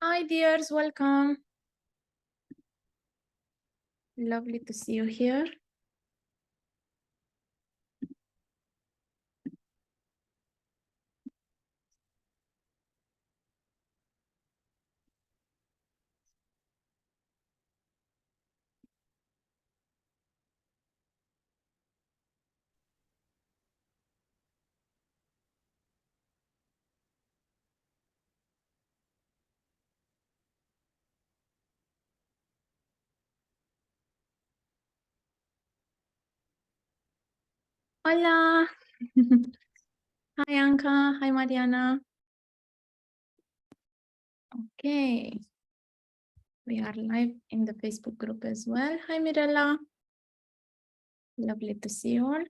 Hi, dears, welcome. Lovely to see you here. Hola. Hi, Anka. Hi, Mariana. Okay. We are live in the Facebook group as well. Hi, Mirella. Lovely to see you all.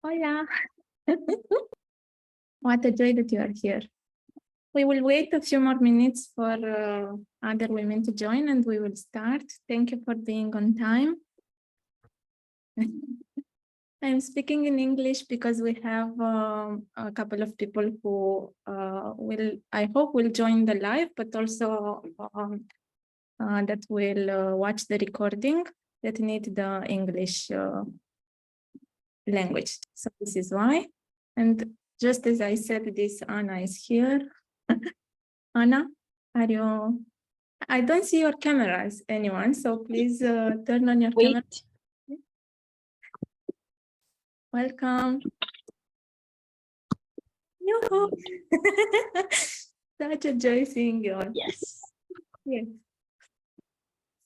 Hola. What a joy that you are here. We will wait a few more minutes for other women to join and we will start. Thank you for being on time. I'm speaking in English because we have a couple of people who I hope, will join the live, but also that will watch the recording that need the English language. So this is why. And just as I said this, Anna is here. Anna, are you? I don't see your cameras, anyone, so please turn on your camera. Welcome. Such a joy seeing you all. Yes. Yes.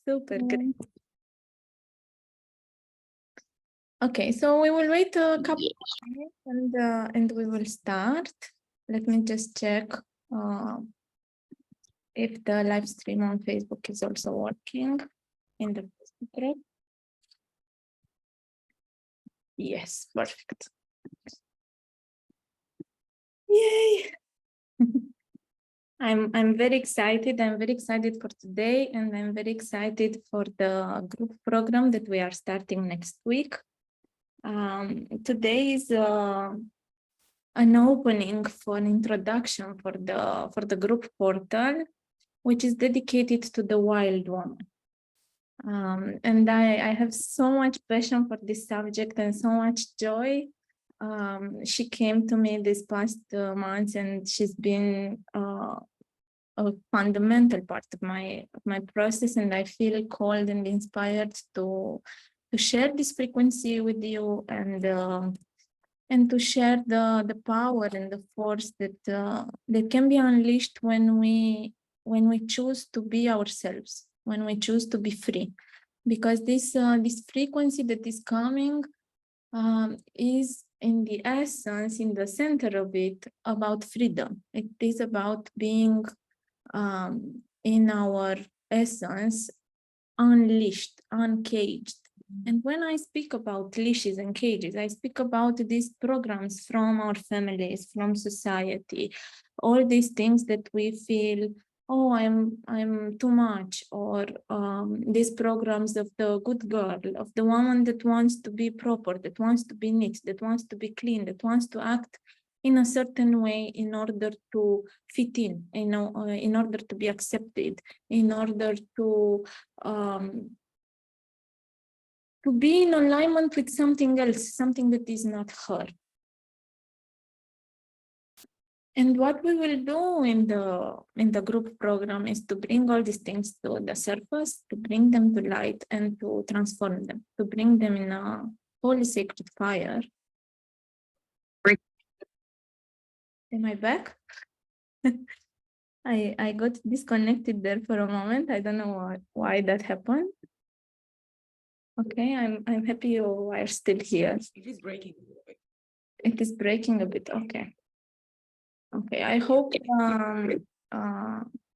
Super great. Okay, so we will wait a couple of minutes and we will start. Let me just check if the live stream on Facebook is also working in the Facebook group. Yes, perfect. Yay! I'm very excited. I'm very excited for today, and I'm very excited for the group program that we are starting next week. Today is an opening for an introduction for the group portal, which is dedicated to the wild woman. And I have so much passion for this subject and so much joy. She came to me this past months, and she's been a fundamental part of my process, and I feel called and inspired to share this frequency with you and to share the power and the force that can be unleashed when we choose to be ourselves, when we choose to be free, because this frequency that is coming is in the essence, in the center of it, about freedom. It is about being in our essence unleashed, uncaged. And when I speak about leashes and cages, I speak about these programs from our families, from society, all these things that we feel, oh, I'm too much, or these programs of the good girl, of the woman that wants to be proper, that wants to be neat, that wants to be clean, that wants to act in a certain way in order to fit in order to be accepted, in order to be in alignment with something else, something that is not her. And what we will do in the group program is to bring all these things to the surface, to bring them to light and to transform them, to bring them in a holy sacred fire. Am I back? I got disconnected there for a moment. I don't know why that happened. Okay, I'm happy you are still here. It is breaking. It is breaking a bit. Okay. Okay, I hope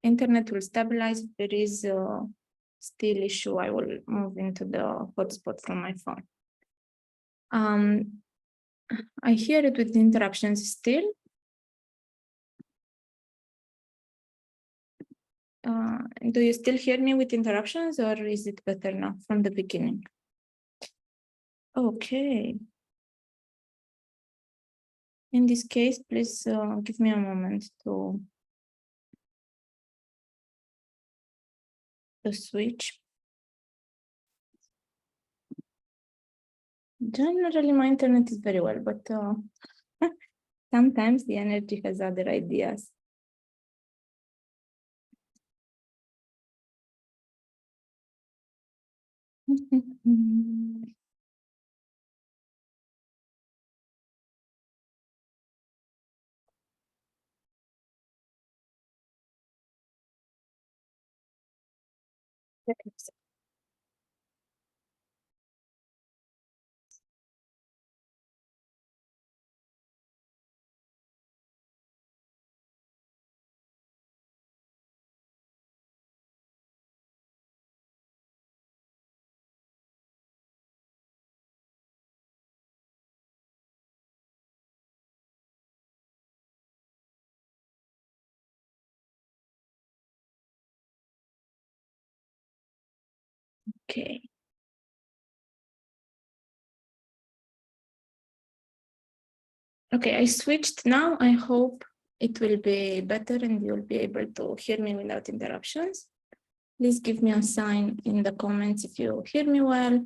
internet will stabilize. If there is still issue, I will move into the hotspot from my phone. I hear it with interruptions still. Do you still hear me with interruptions, or is it better now from the beginning? Okay. In this case, please give me a moment to switch. Generally, my internet is very well, but sometimes the energy has other ideas. Okay. Okay, I switched now. I hope it will be better and you'll be able to hear me without interruptions. Please give me a sign in the comments if you hear me well.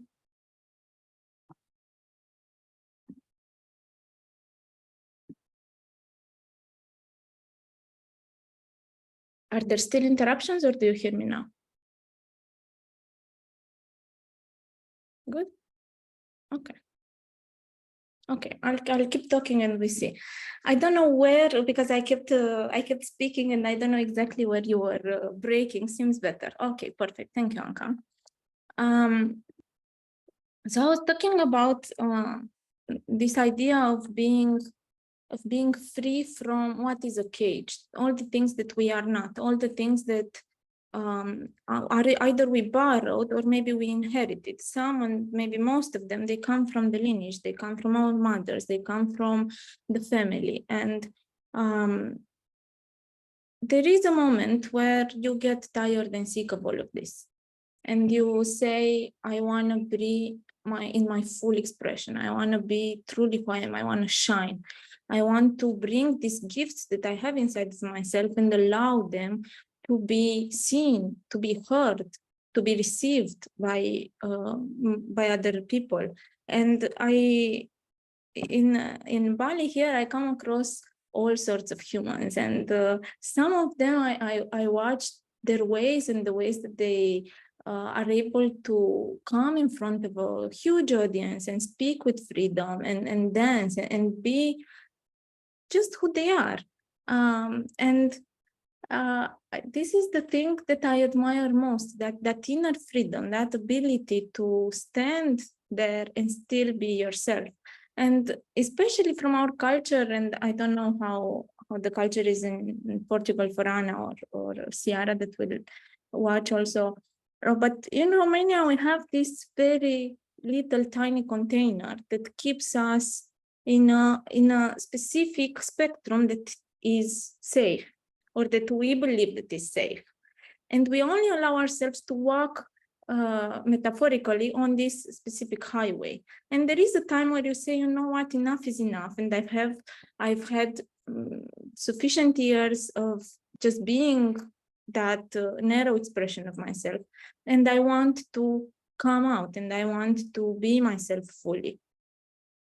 Are there still interruptions, or do you hear me now? Good. Okay. Okay, I'll keep talking and we see. I don't know where, because I kept speaking and I don't know exactly where you were breaking. Seems better. Okay, perfect. Thank you, Anka. So I was talking about this idea of being free from what is a cage, all the things that we are not, all the things that are either we borrowed or maybe we inherited. Some, and maybe most of them, they come from the lineage, they come from our mothers, they come from the family. And there is a moment where you get tired and sick of all of this. And you say, I want to be in my full expression. I want to be truly who I am. I want to shine. I want to bring these gifts that I have inside of myself and allow them to be seen, to be heard, to be received by other people. And in Bali here, I come across all sorts of humans, and some of them I watched their ways and the ways that they are able to come in front of a huge audience and speak with freedom and dance and be just who they are. And this is the thing that I admire most, that inner freedom, that ability to stand there and still be yourself. And especially from our culture, and I don't know how the culture is in Portugal for Anna or Ciara that will watch also. But in Romania, we have this very little tiny container that keeps us in a specific spectrum that is safe, or that we believe that is safe. And we only allow ourselves to walk metaphorically on this specific highway. And there is a time where you say, you know what, enough is enough. And I've had sufficient years of just being that narrow expression of myself. And I want to come out and I want to be myself fully.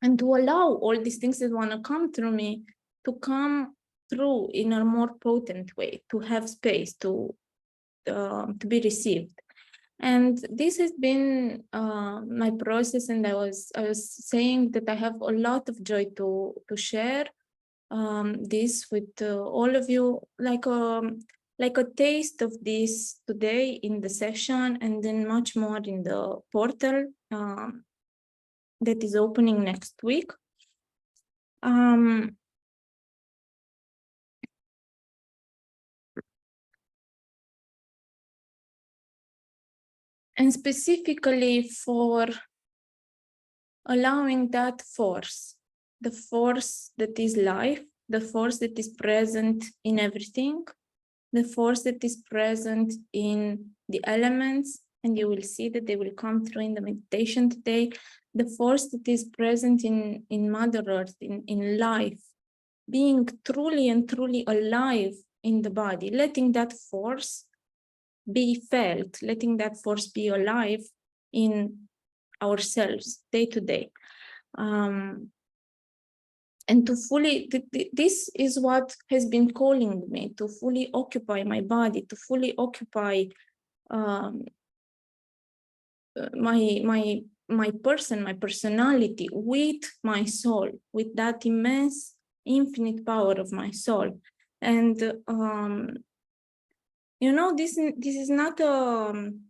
And to allow all these things that want to come through me to come through in a more potent way, to have space, to be received. And this has been my process, and I was saying that I have a lot of joy to share this with all of you, like a taste of this today in the session, and then much more in the portal that is opening next week. And specifically for allowing that force, the force that is life, the force that is present in everything, the force that is present in the elements, and you will see that they will come through in the meditation today, the force that is present in Mother Earth, in life, being truly and truly alive in the body, letting that force be felt, letting that force be alive in ourselves day to day. And to fully, this is what has been calling me, to fully occupy my body, to fully occupy my person, my personality with my soul, with that immense infinite power of my soul. And you know, this is not an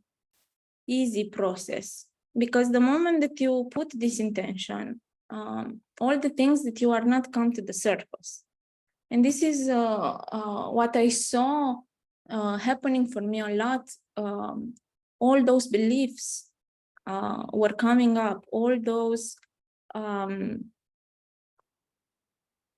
easy process, because the moment that you put this intention, all the things that you are not come to the surface. And this is what I saw happening for me a lot. All those beliefs were coming up, all those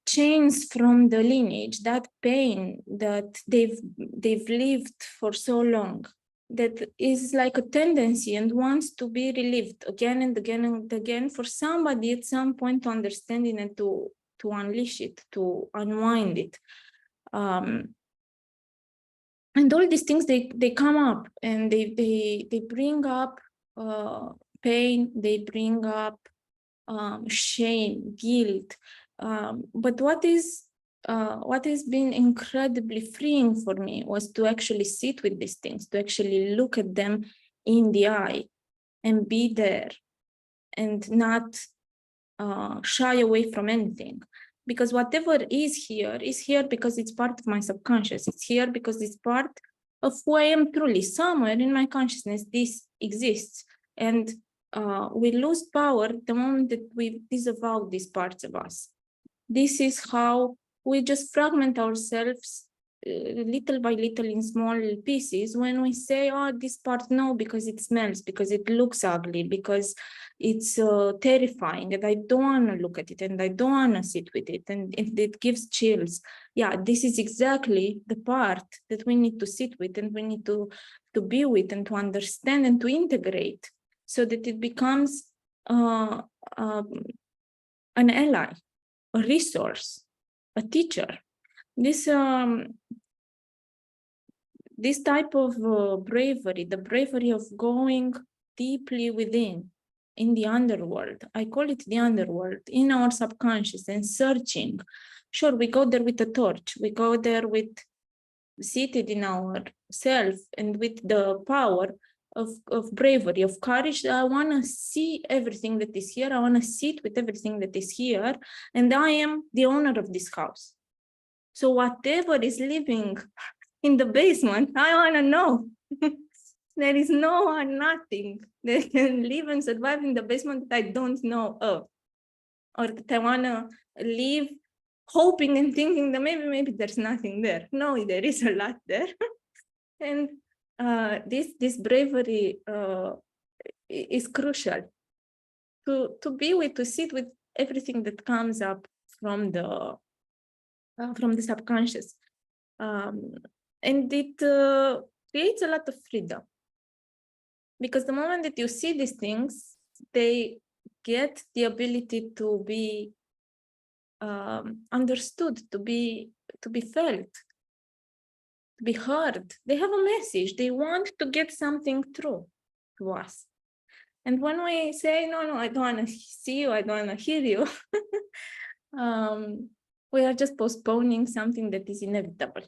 chains from the lineage, that pain that they've lived for so long, that is like a tendency and wants to be relieved again and again and again, for somebody at some point to understand it and to unleash it, to unwind it. And all these things, they come up and they bring up pain, they bring up shame, guilt. But what has been incredibly freeing for me was to actually sit with these things, to actually look at them in the eye and be there and not shy away from anything. Because whatever is here because it's part of my subconscious. It's here because it's part of who I am truly. Somewhere in my consciousness, this exists. And we lose power the moment that we disavow these parts of us. This is how we just fragment ourselves little by little in small pieces when we say, oh, this part no, because it smells, because it looks ugly, because it's terrifying, and I don't want to look at it, and I don't want to sit with it, and it gives chills. Yeah, this is exactly the part that we need to sit with, and we need to be with, and to understand and to integrate, so that it becomes an ally, a resource, a teacher. This type of bravery, the bravery of going deeply within, in the underworld, I call it the underworld, in our subconscious, and searching. Sure, we go there with a torch, we go there with seated in our self and with the power of bravery, of courage. I want to see everything that is here. I want to sit with everything that is here. And I am the owner of this house. So whatever is living in the basement, I want to know. There is no one, nothing that can live and survive in the basement that I don't know of. Or that I want to live hoping and thinking that maybe there's nothing there. No, there is a lot there. And this bravery is crucial to be with, to sit with everything that comes up from the subconscious, and it creates a lot of freedom, because the moment that you see these things, they get the ability to be understood, to be felt, to be heard. They have a message. They want to get something through to us. And when we say, no, I don't want to see you, I don't want to hear you, we are just postponing something that is inevitable.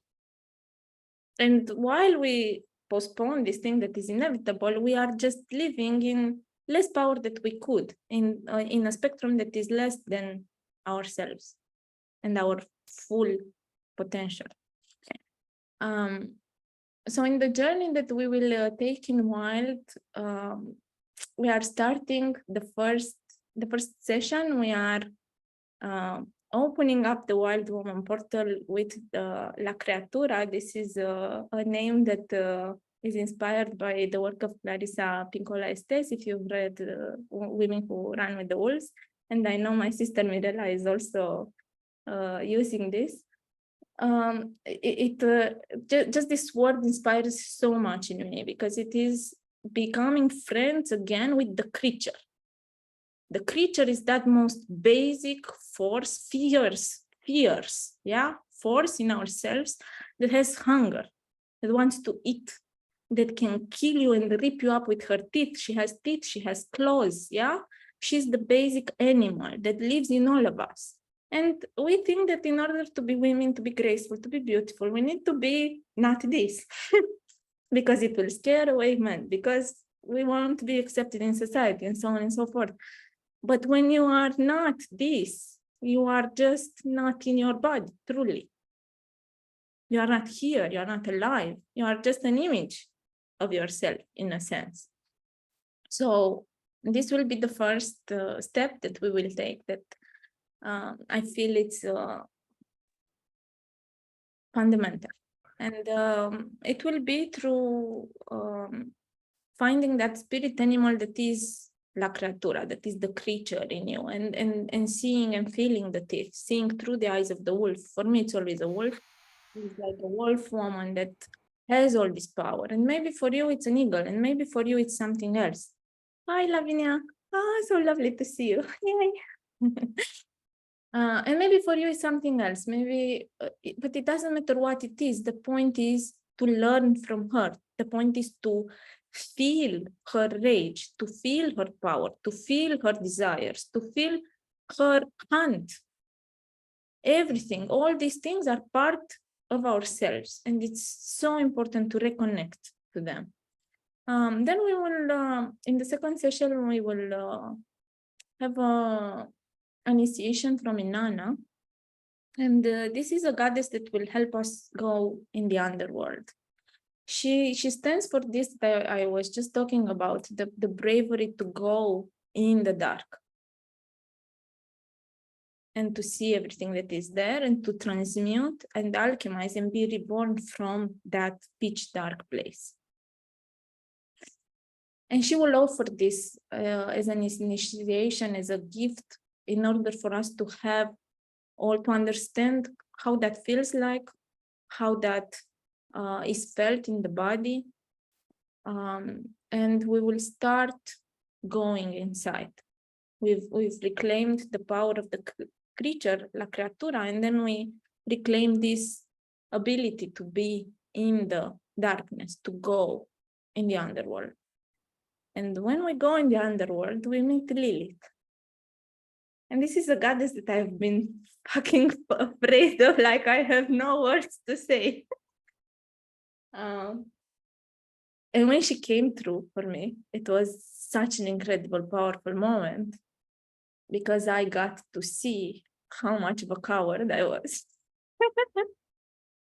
And while we postpone this thing that is inevitable, we are just living in less power that we could, in a spectrum that is less than ourselves and our full potential. So in the journey that we will take in Wild, we are starting the first session. We are opening up the Wild Woman portal with La Creatura. This is a name that is inspired by the work of Clarissa Pinkola Estes, if you've read Women Who Run with the Wolves. And I know my sister Mirella is also using this. just this word inspires so much in me, because it is becoming friends again with the creature. The creature is that most basic force, fierce, yeah, force in ourselves that has hunger, that wants to eat, that can kill you and rip you up with her teeth. She has teeth, she has claws, yeah? She's the basic animal that lives in all of us. And we think that in order to be women, to be graceful, to be beautiful, we need to be not this, because it will scare away men, because we want to be accepted in society, and so on and so forth. But when you are not this, you are just not in your body, truly. You are not here, you are not alive, you are just an image of yourself, in a sense. So this will be the first step that we will take, that I feel it's fundamental. And it will be through finding that spirit animal that is la creatura, that is the creature in you, and seeing and feeling the teeth, seeing through the eyes of the wolf. For me, it's always a wolf. It's like a wolf woman that has all this power. And maybe for you, it's an eagle, and maybe for you, it's something else. Hi, Lavinia. Ah, so lovely to see you. Yay. And maybe for you, it's something else. Maybe, but it doesn't matter what it is. The point is to learn from her. The point is to feel her rage, to feel her power, to feel her desires, to feel her hunt. Everything, all these things are part of ourselves, and it's so important to reconnect to them. Then we will, in the second session, we will have an initiation from Inanna. And this is a goddess that will help us go in the underworld. She stands for this that I was just talking about, the bravery to go in the dark and to see everything that is there, and to transmute and alchemize and be reborn from that pitch dark place. And she will offer this as an initiation, as a gift, in order for us to have, or to understand how that feels like, how that is felt in the body. And we will start going inside. We've reclaimed the power of the creature, la creatura, and then we reclaim this ability to be in the darkness, to go in the underworld. And when we go in the underworld, we meet Lilith. And this is a goddess that I've been fucking afraid of, like I have no words to say. And when she came through for me, it was such an incredible, powerful moment, because I got to see how much of a coward I was.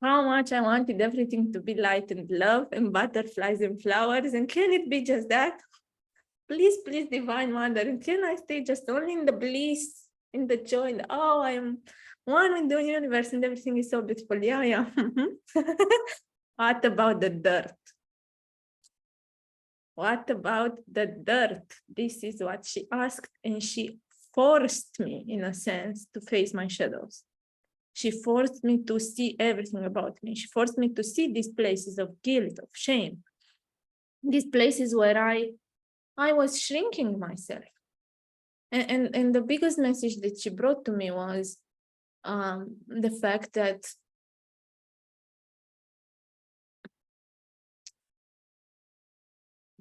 How much I wanted everything to be light and love and butterflies and flowers. And can it be just that? Please, please, Divine Mother, and can I stay just only in the bliss, in the joy, and oh, I am one with the universe and everything is so beautiful. Yeah, yeah. What about the dirt? What about the dirt? This is what she asked, and she forced me, in a sense, to face my shadows. She forced me to see everything about me. She forced me to see these places of guilt, of shame, these places where I was shrinking myself. And the biggest message that she brought to me was the fact that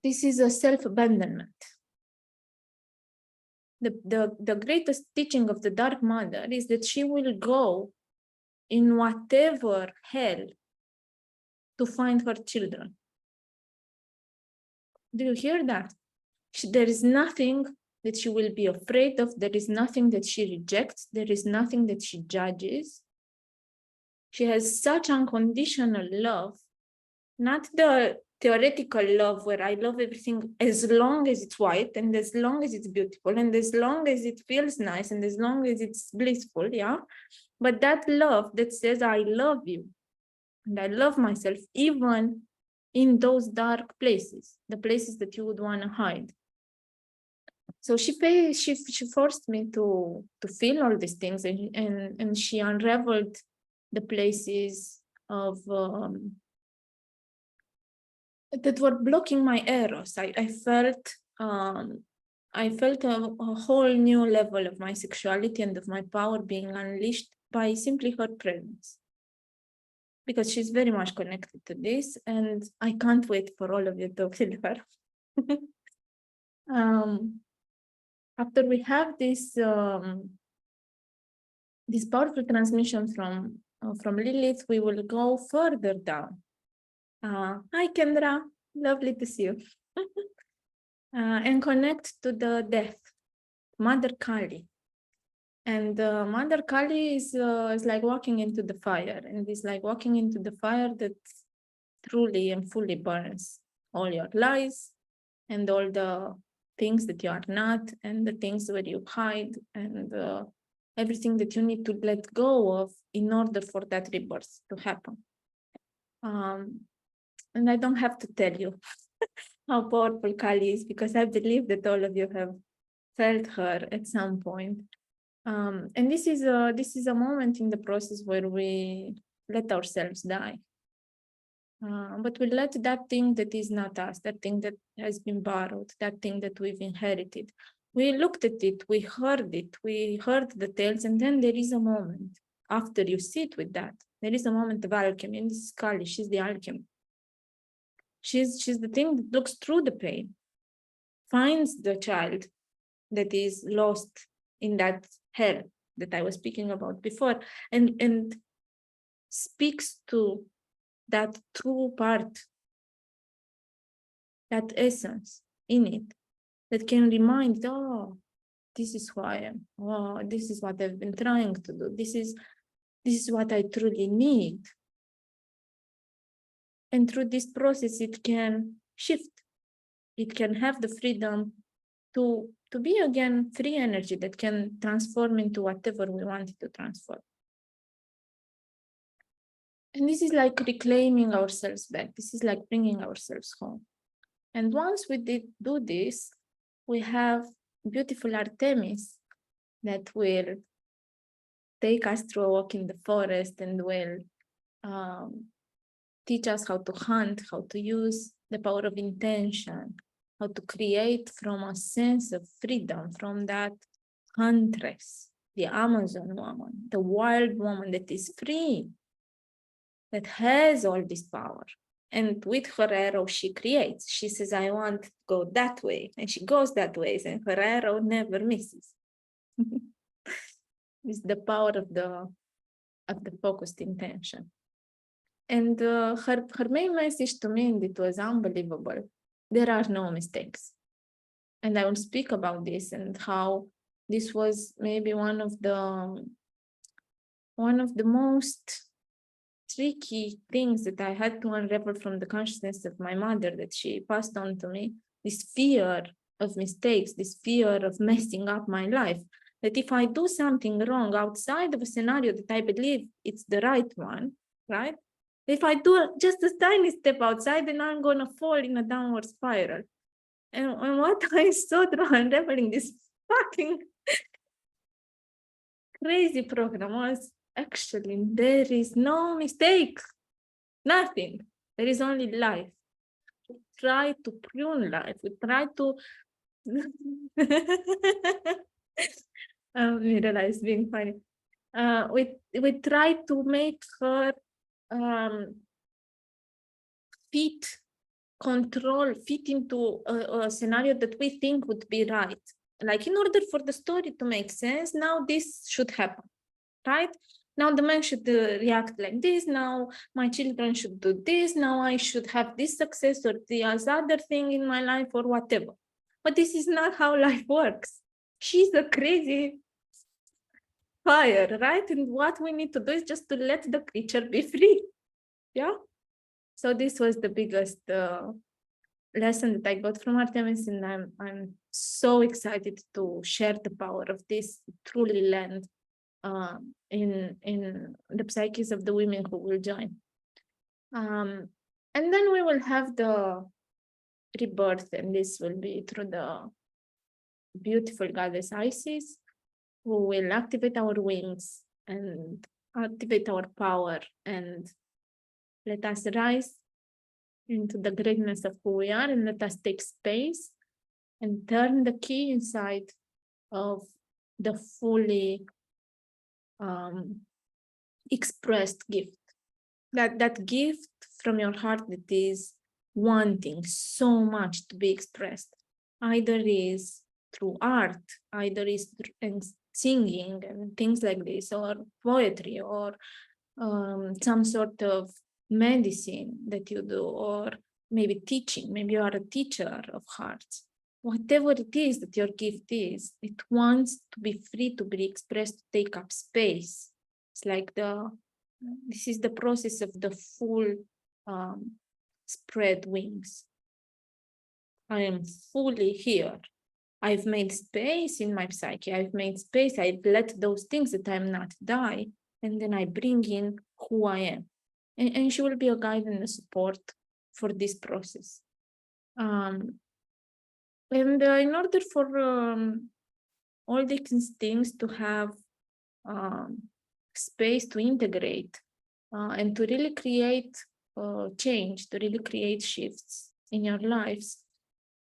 this is a self-abandonment. The greatest teaching of the Dark Mother is that she will go in whatever hell to find her children. Do you hear that? There is nothing that she will be afraid of. There is nothing that she rejects. There is nothing that she judges. She has such unconditional love, not the theoretical love where I love everything as long as it's white and as long as it's beautiful and as long as it feels nice and as long as it's blissful, yeah? But that love that says, I love you and I love myself, even in those dark places, the places that you would want to hide. So she forced me to feel all these things, and she unraveled the places of that were blocking my arrows. I felt a whole new level of my sexuality and of my power being unleashed by simply her presence, because she's very much connected to this, and I can't wait for all of you to feel her. After we have this powerful transmission from Lilith, we will go further down. Hi, Kendra, lovely to see you. And connect to the death, Mother Kali. And Mother Kali is like walking into the fire, and it's like walking into the fire that truly and fully burns all your lies and all the things that you are not, and the things where you hide, and everything that you need to let go of in order for that rebirth to happen. And I don't have to tell you how powerful Kali is, because I believe that all of you have felt her at some point. And this is a moment in the process where we let ourselves die. But we let that thing that is not us, that thing that has been borrowed, that thing that we've inherited. We looked at it, we heard the tales, and then there is a moment after you sit with that. There is a moment of alchemy, and this is Kali, she's the alchemy. She's the thing that looks through the pain, finds the child that is lost in that hell that I was speaking about before, and speaks to that true part, that essence in it, that can remind, oh, this is who I am. Oh, this is what I've been trying to do. This is what I truly need. And through this process, it can shift. It can have the freedom to be again free energy that can transform into whatever we want it to transform. And this is like reclaiming ourselves back. This is like bringing ourselves home. And once we do this, we have beautiful Artemis that will take us through a walk in the forest and will teach us how to hunt, how to use the power of intention, how to create from a sense of freedom, from that huntress, the Amazon woman, the wild woman that is free, that has all this power. And with her arrow, she creates. She says, I want to go that way. And she goes that way, and her arrow never misses. It's the power of the focused intention. And her main message to me, and it was unbelievable, there are no mistakes. And I will speak about this and how this was maybe one of the most tricky things that I had to unravel from the consciousness of my mother that she passed on to me, this fear of mistakes, this fear of messing up my life, that if I do something wrong outside of a scenario that I believe it's the right one, right? If I do just a tiny step outside, then I'm going to fall in a downward spiral. And what I saw through unraveling this fucking crazy program was, actually, there is no mistake, nothing. There is only life. We try to prune life. We try to Mirela is being funny. We try to make her fit into a scenario that we think would be right. Like, in order for the story to make sense, now this should happen, right? Now the man should react like this. Now my children should do this. Now I should have this success or the other thing in my life or whatever. But this is not how life works. She's a crazy fire, right? And what we need to do is just to let the creature be free. Yeah. So this was the biggest lesson that I got from Artemis, and I'm so excited to share the power of this, truly land in the psyches of the women who will join. And then we will have the rebirth, and this will be through the beautiful goddess Isis, who will activate our wings and activate our power and let us rise into the greatness of who we are, and let us take space and turn the key inside of the fully expressed gift. That gift from your heart that is wanting so much to be expressed, either is through art, either is through singing and things like this, or poetry, or some sort of medicine that you do, or maybe teaching. Maybe you are a teacher of hearts. Whatever it is that your gift is, it wants to be free to be expressed, to take up space. It's like this is the process of the full spread wings. I am fully here. I've made space in my psyche. I've made space. I've let those things that I'm not die. And then I bring in who I am. And she will be a guide and a support for this process. And in order for all these things to have space to integrate and to really create change, to really create shifts in your lives,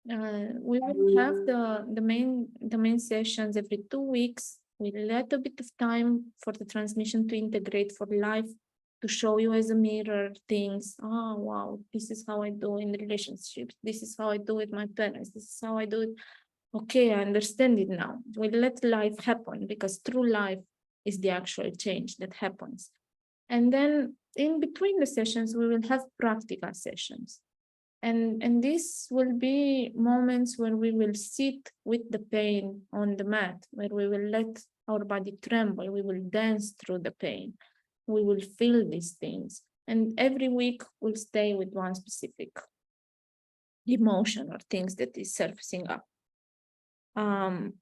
we will have the main sessions every 2 weeks. We let a bit of time for the transmission to integrate, for life to show you as a mirror things. Oh, wow, this is how I do in relationships. This is how I do with my parents. This is how I do it. Okay, I understand it now. We let life happen, because through life is the actual change that happens. And then in between the sessions, we will have practica sessions. And this will be moments where we will sit with the pain on the mat, where we will let our body tremble. We will dance through the pain. We will feel these things. And every week we'll stay with one specific emotion or things that is surfacing up. And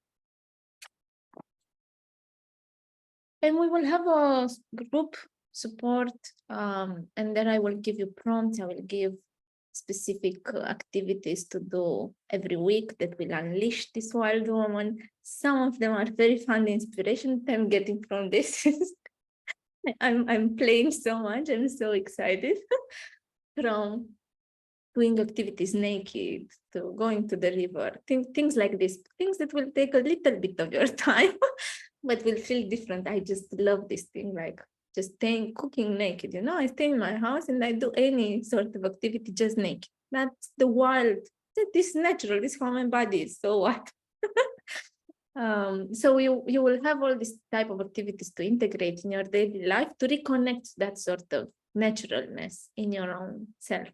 we will have a group support, and then I will give you prompts. I will give specific activities to do every week that will unleash this wild woman. Some of them are very fun inspiration that I'm getting from this. I'm playing so much. I'm so excited. From doing activities naked to going to the river, things like this, things that will take a little bit of your time, but will feel different. I just love this thing, like just cooking naked. I stay in my house and I do any sort of activity just naked. That's the wild. This is natural. This is how my body is. So what? So you will have all this type of activities to integrate in your daily life to reconnect that sort of naturalness in your own self.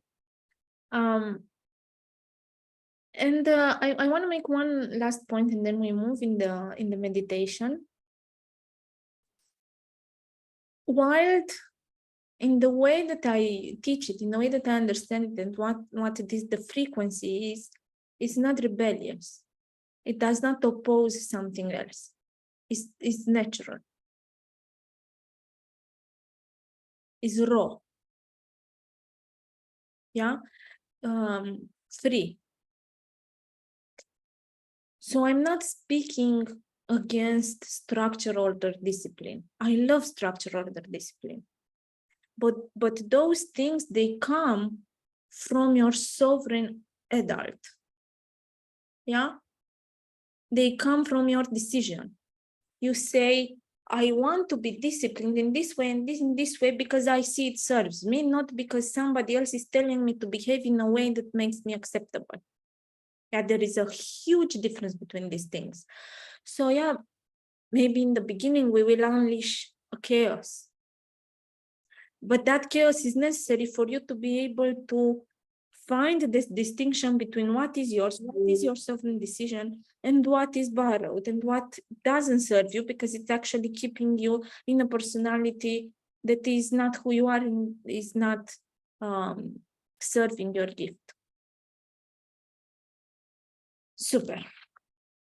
And I want to make one last point, and then we move in the meditation. Wild, in the way that I teach it, in the way that I understand it, and what it is, the frequency is not rebellious. It does not oppose something else. It's natural. It's raw. Yeah. Free. So I'm not speaking against structure, order, discipline. I love structure, order, discipline. But those things, they come from your sovereign adult. Yeah? They come from your decision. You say, I want to be disciplined in this way and in this way because I see it serves me, not because somebody else is telling me to behave in a way that makes me acceptable. Yeah, there is a huge difference between these things. So yeah, maybe in the beginning we will unleash a chaos. But that chaos is necessary for you to be able to find this distinction between what is yours, what is your sovereign decision, and what is borrowed, and what doesn't serve you, because it's actually keeping you in a personality that is not who you are and is not serving your gift. Super.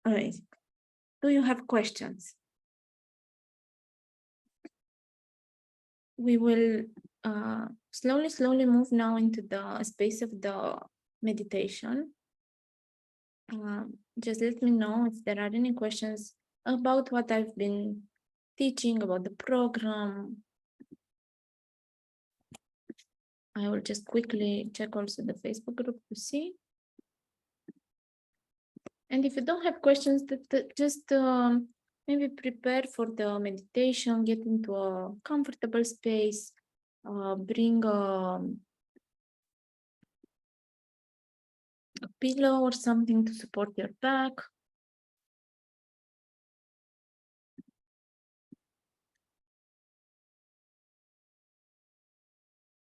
Amazing. Do you have questions? We will slowly move now into the space of the meditation. Just let me know if there are any questions about what I've been teaching, about the program, I will just quickly check also the Facebook group to see. And if you don't have questions, just maybe prepare for the meditation, get into a comfortable space, bring a pillow or something to support your back.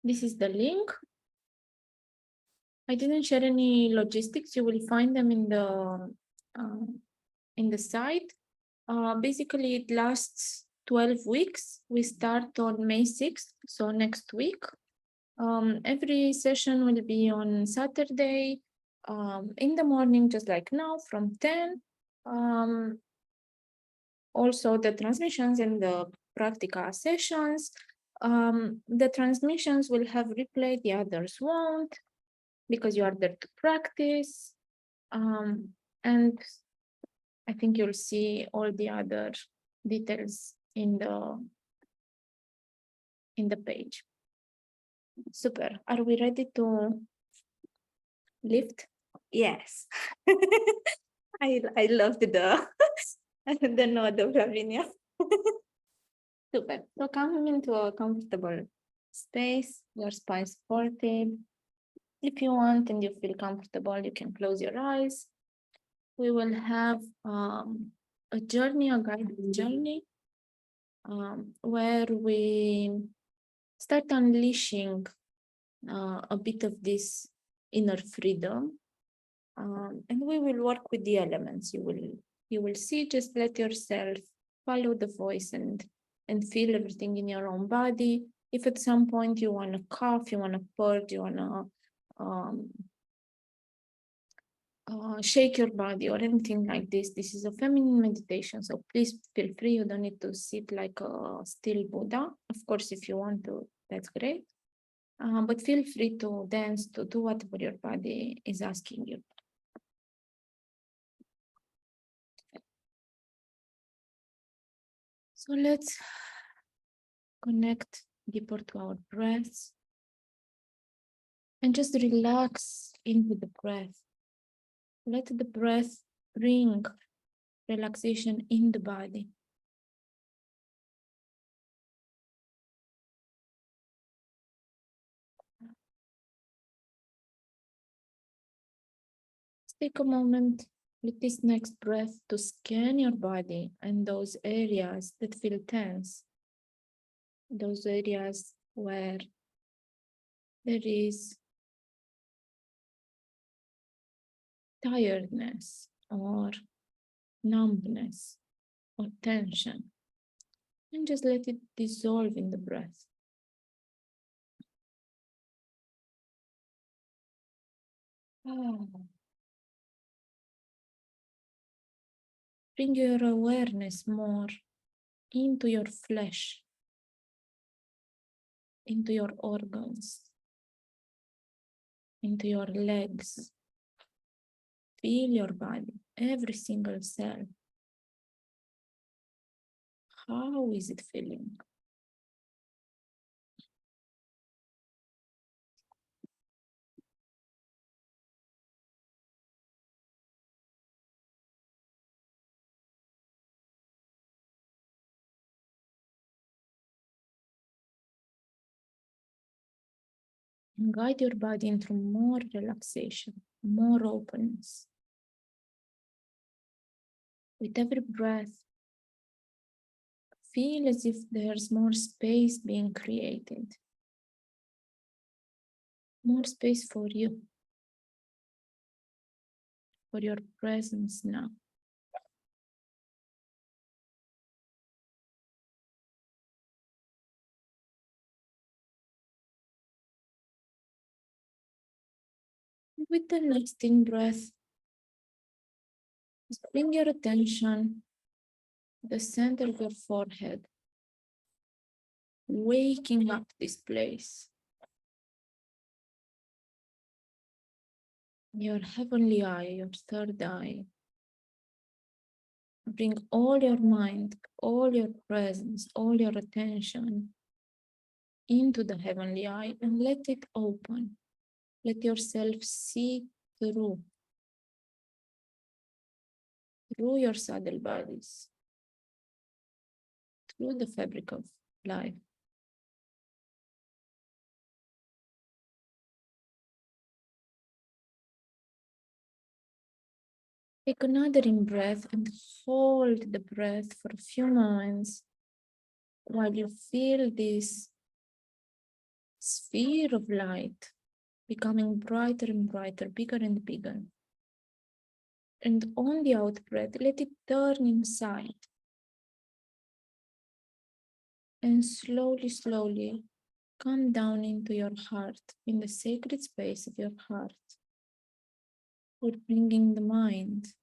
This is the link. I didn't share any logistics. You will find them in the site. Basically, it lasts 12 weeks. We start on May 6th, so next week. Every session will be on Saturday in the morning, just like now, from 10. Also, the transmissions and the practica sessions. The transmissions will have replay, the others won't, because you are there to practice. And I think you'll see all the other details in the page. Super. Are we ready to lift? Yes. I loved the nod of Lavinia. Super. So come into a comfortable space, your spine supported. If you want and you feel comfortable, you can close your eyes. We will have a journey, a guided journey, where we start unleashing a bit of this inner freedom, and we will work with the elements. You will see. Just let yourself follow the voice and feel everything in your own body. If at some point you want to cough, you want to purge, you want to shake your body or anything like this is a feminine meditation, so please feel free. You don't need to sit like a still Buddha. Of course, if you want to, that's great, but feel free to dance, to do whatever your body is asking you. So let's connect deeper to our breaths and just relax into the breath. Let the breath bring relaxation in the body. Take a moment with this next breath to scan your body and those areas that feel tense, those areas where there is tiredness or numbness or tension, and just let it dissolve in the breath. Bring your awareness more into your flesh, into your organs, into your legs. Feel your body, every single cell. How is it feeling? And guide your body into more relaxation, more openness. With every breath, feel as if there's more space being created. More space for you, for your presence now. With the next in breath, just bring your attention to the center of your forehead, waking up this place. Your heavenly eye, your third eye. Bring all your mind, all your presence, all your attention into the heavenly eye and let it open. Let yourself see through your saddle bodies, through the fabric of life. Take another in breath and hold the breath for a few moments while you feel this sphere of light becoming brighter and brighter, bigger and bigger. And on the out breath, let it turn inside. And slowly, slowly come down into your heart, in the sacred space of your heart. For bringing the mind,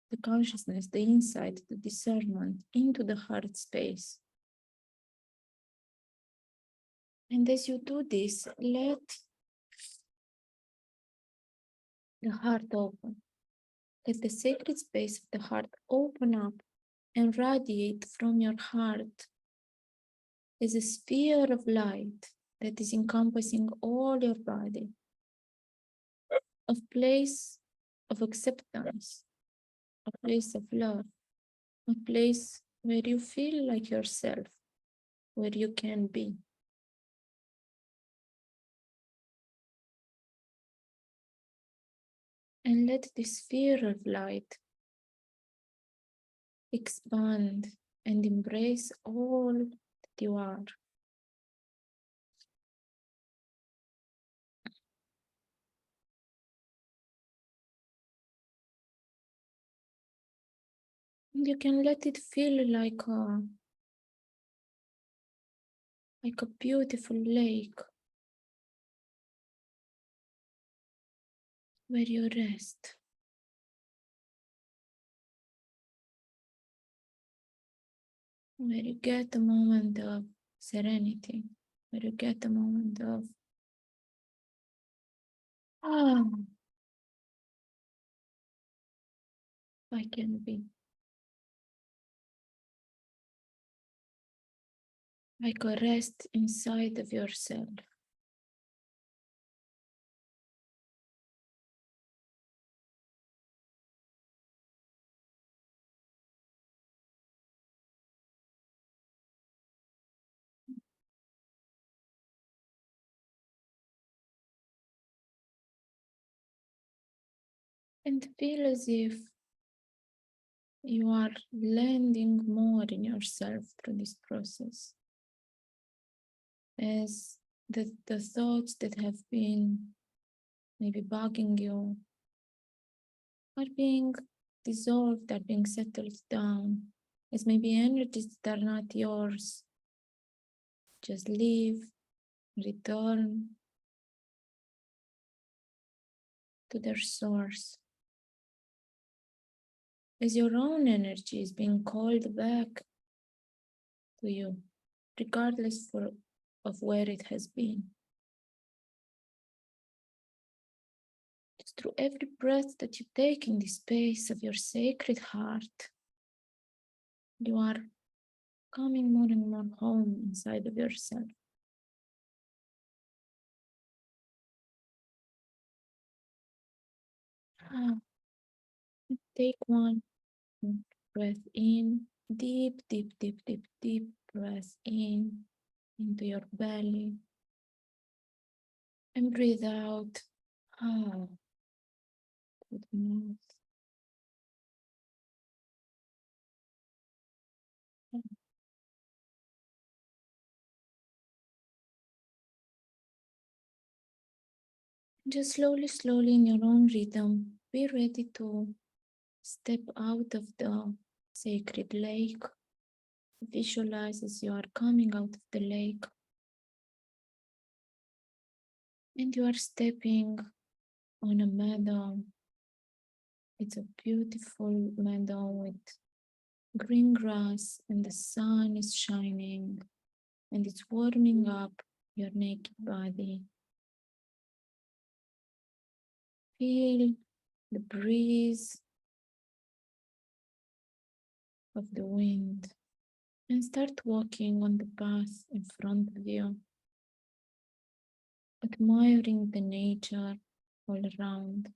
the consciousness, the insight, the discernment into the heart space. And as you do this, let the heart open. Let the sacred space of the heart open up and radiate from your heart as a sphere of light that is encompassing all your body, a place of acceptance, a place of love, a place where you feel like yourself, where you can be. And let this sphere of light expand and embrace all that you are. And you can let it feel like a beautiful lake where you rest. Where you get a moment of serenity, where you get a moment of I can be. Like a rest inside of yourself. And feel as if you are landing more in yourself through this process. As the thoughts that have been maybe bugging you are being dissolved, are being settled down, as maybe energies that are not yours. Just leave, return to their source. As your own energy is being called back to you, regardless of where it has been. Just through every breath that you take in the space of your sacred heart, you are coming more and more home inside of yourself. Take one breath in, deep, deep, deep, deep, deep breath in into your belly. And breathe out through the mouth. Just slowly, slowly in your own rhythm, be ready to step out of the sacred lake. Visualize as you are coming out of the lake. And you are stepping on a meadow. It's a beautiful meadow with green grass, and the sun is shining and it's warming up your naked body. Feel the breeze of the wind and start walking on the path in front of you. admiring the nature all around.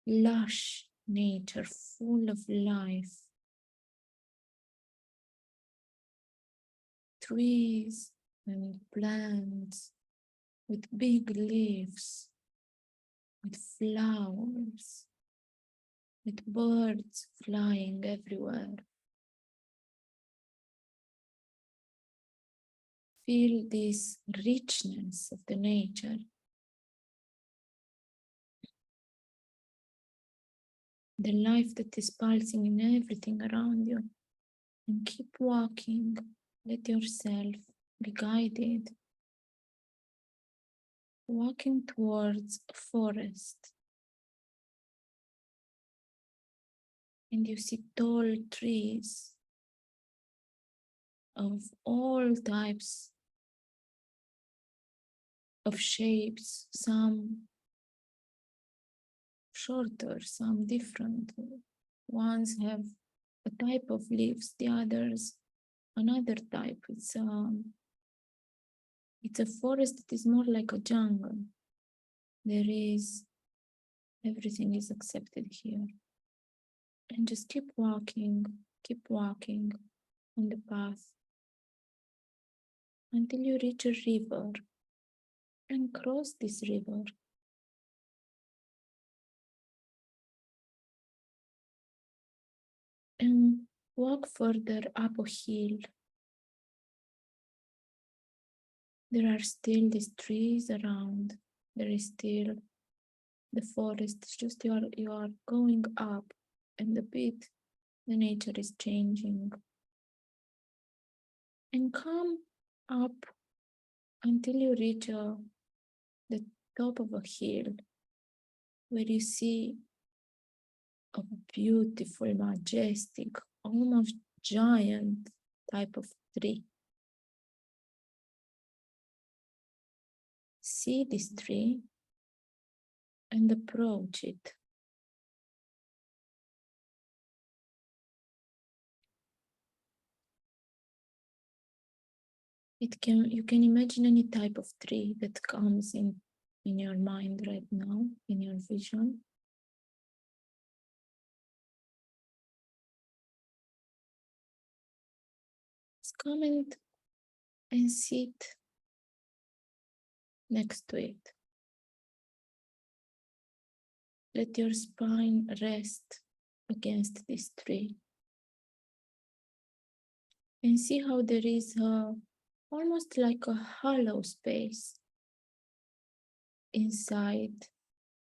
Lush nature, full of life. Trees and plants with big leaves, with flowers, with birds flying everywhere. Feel this richness of the nature. The life that is pulsing in everything around you. And keep walking. Let yourself be guided. Walking towards a forest. And you see tall trees of all types of shapes, some shorter, some different. Ones have a type of leaves, the others another type. It's a forest that is more like a jungle. There is, everything is accepted here. And just keep walking on the path until you reach a river and cross this river. And walk further up a hill. There are still these trees around. There is still the forest. It's just you are going up, and a bit the nature is changing. And come up until you reach the top of a hill where you see a beautiful, majestic, almost giant type of tree. See this tree and approach it. You can imagine any type of tree that comes in your mind right now, in your vision. Just come and sit next to it. Let your spine rest against this tree. And see how there is almost like a hollow space inside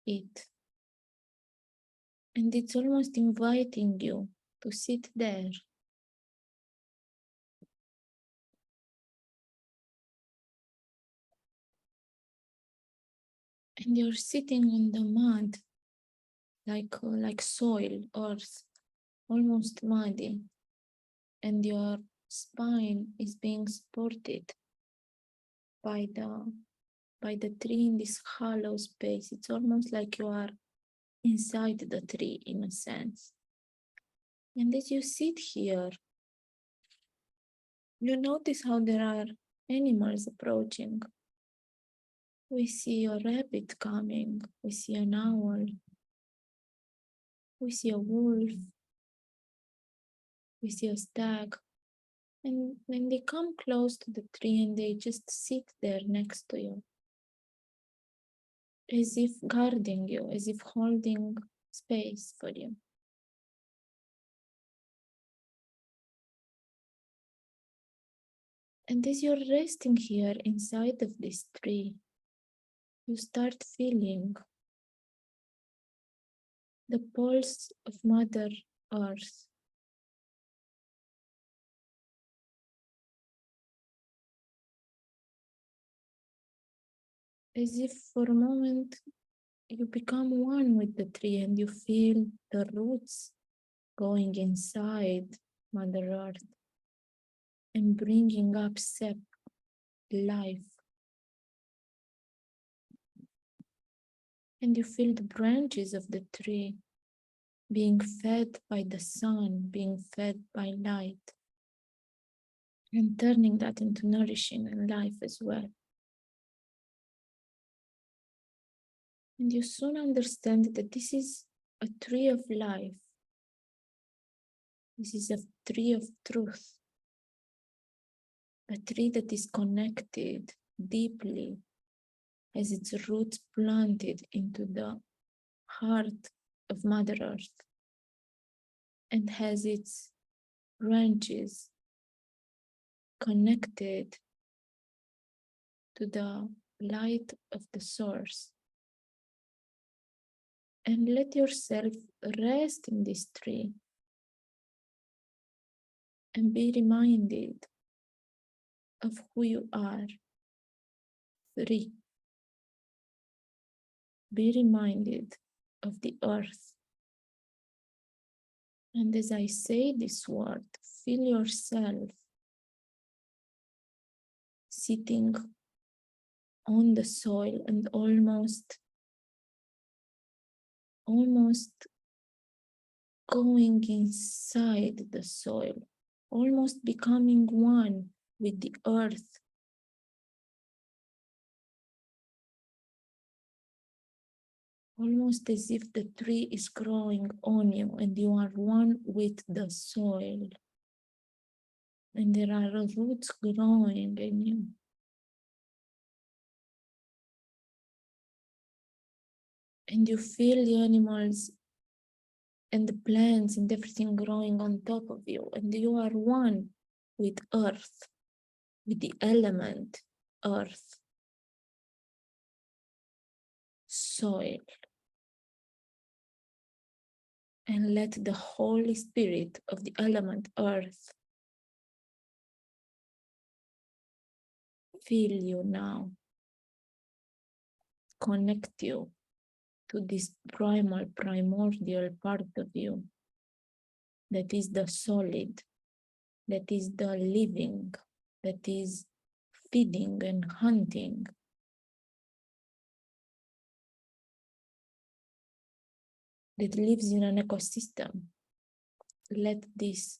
it. And it's almost inviting you to sit there. And you're sitting on the mud, like soil, earth, almost muddy. And your spine is being supported by the tree in this hollow space. It's almost like you are inside the tree in a sense. And as you sit here, you notice how there are animals approaching. We see a rabbit coming, we see an owl, we see a wolf, we see a stag. And when they come close to the tree and they just sit there next to you, as if guarding you, as if holding space for you. And as you're resting here inside of this tree, you start feeling the pulse of Mother Earth. As if for a moment you become one with the tree and you feel the roots going inside Mother Earth and bringing up sap, life. And you feel the branches of the tree being fed by the sun, being fed by light. and turning that into nourishing and life as well. And you soon understand that this is a tree of life. This is a tree of truth, a tree that is connected deeply, has its roots planted into the heart of Mother Earth, and has its branches connected to the light of the source. And let yourself rest in this tree and be reminded of who you are. 3. Be reminded of the earth. And as I say this word, feel yourself sitting on the soil and almost going inside the soil, almost becoming one with the earth. Almost as if the tree is growing on you and you are one with the soil. And there are roots growing in you. And you feel the animals and the plants and everything growing on top of you. And you are one with earth, with the element earth, soil. And let the Holy Spirit of the element earth fill you now, connect you to this primordial part of you that is the solid, that is the living, that is feeding and hunting. That lives in an ecosystem. Let this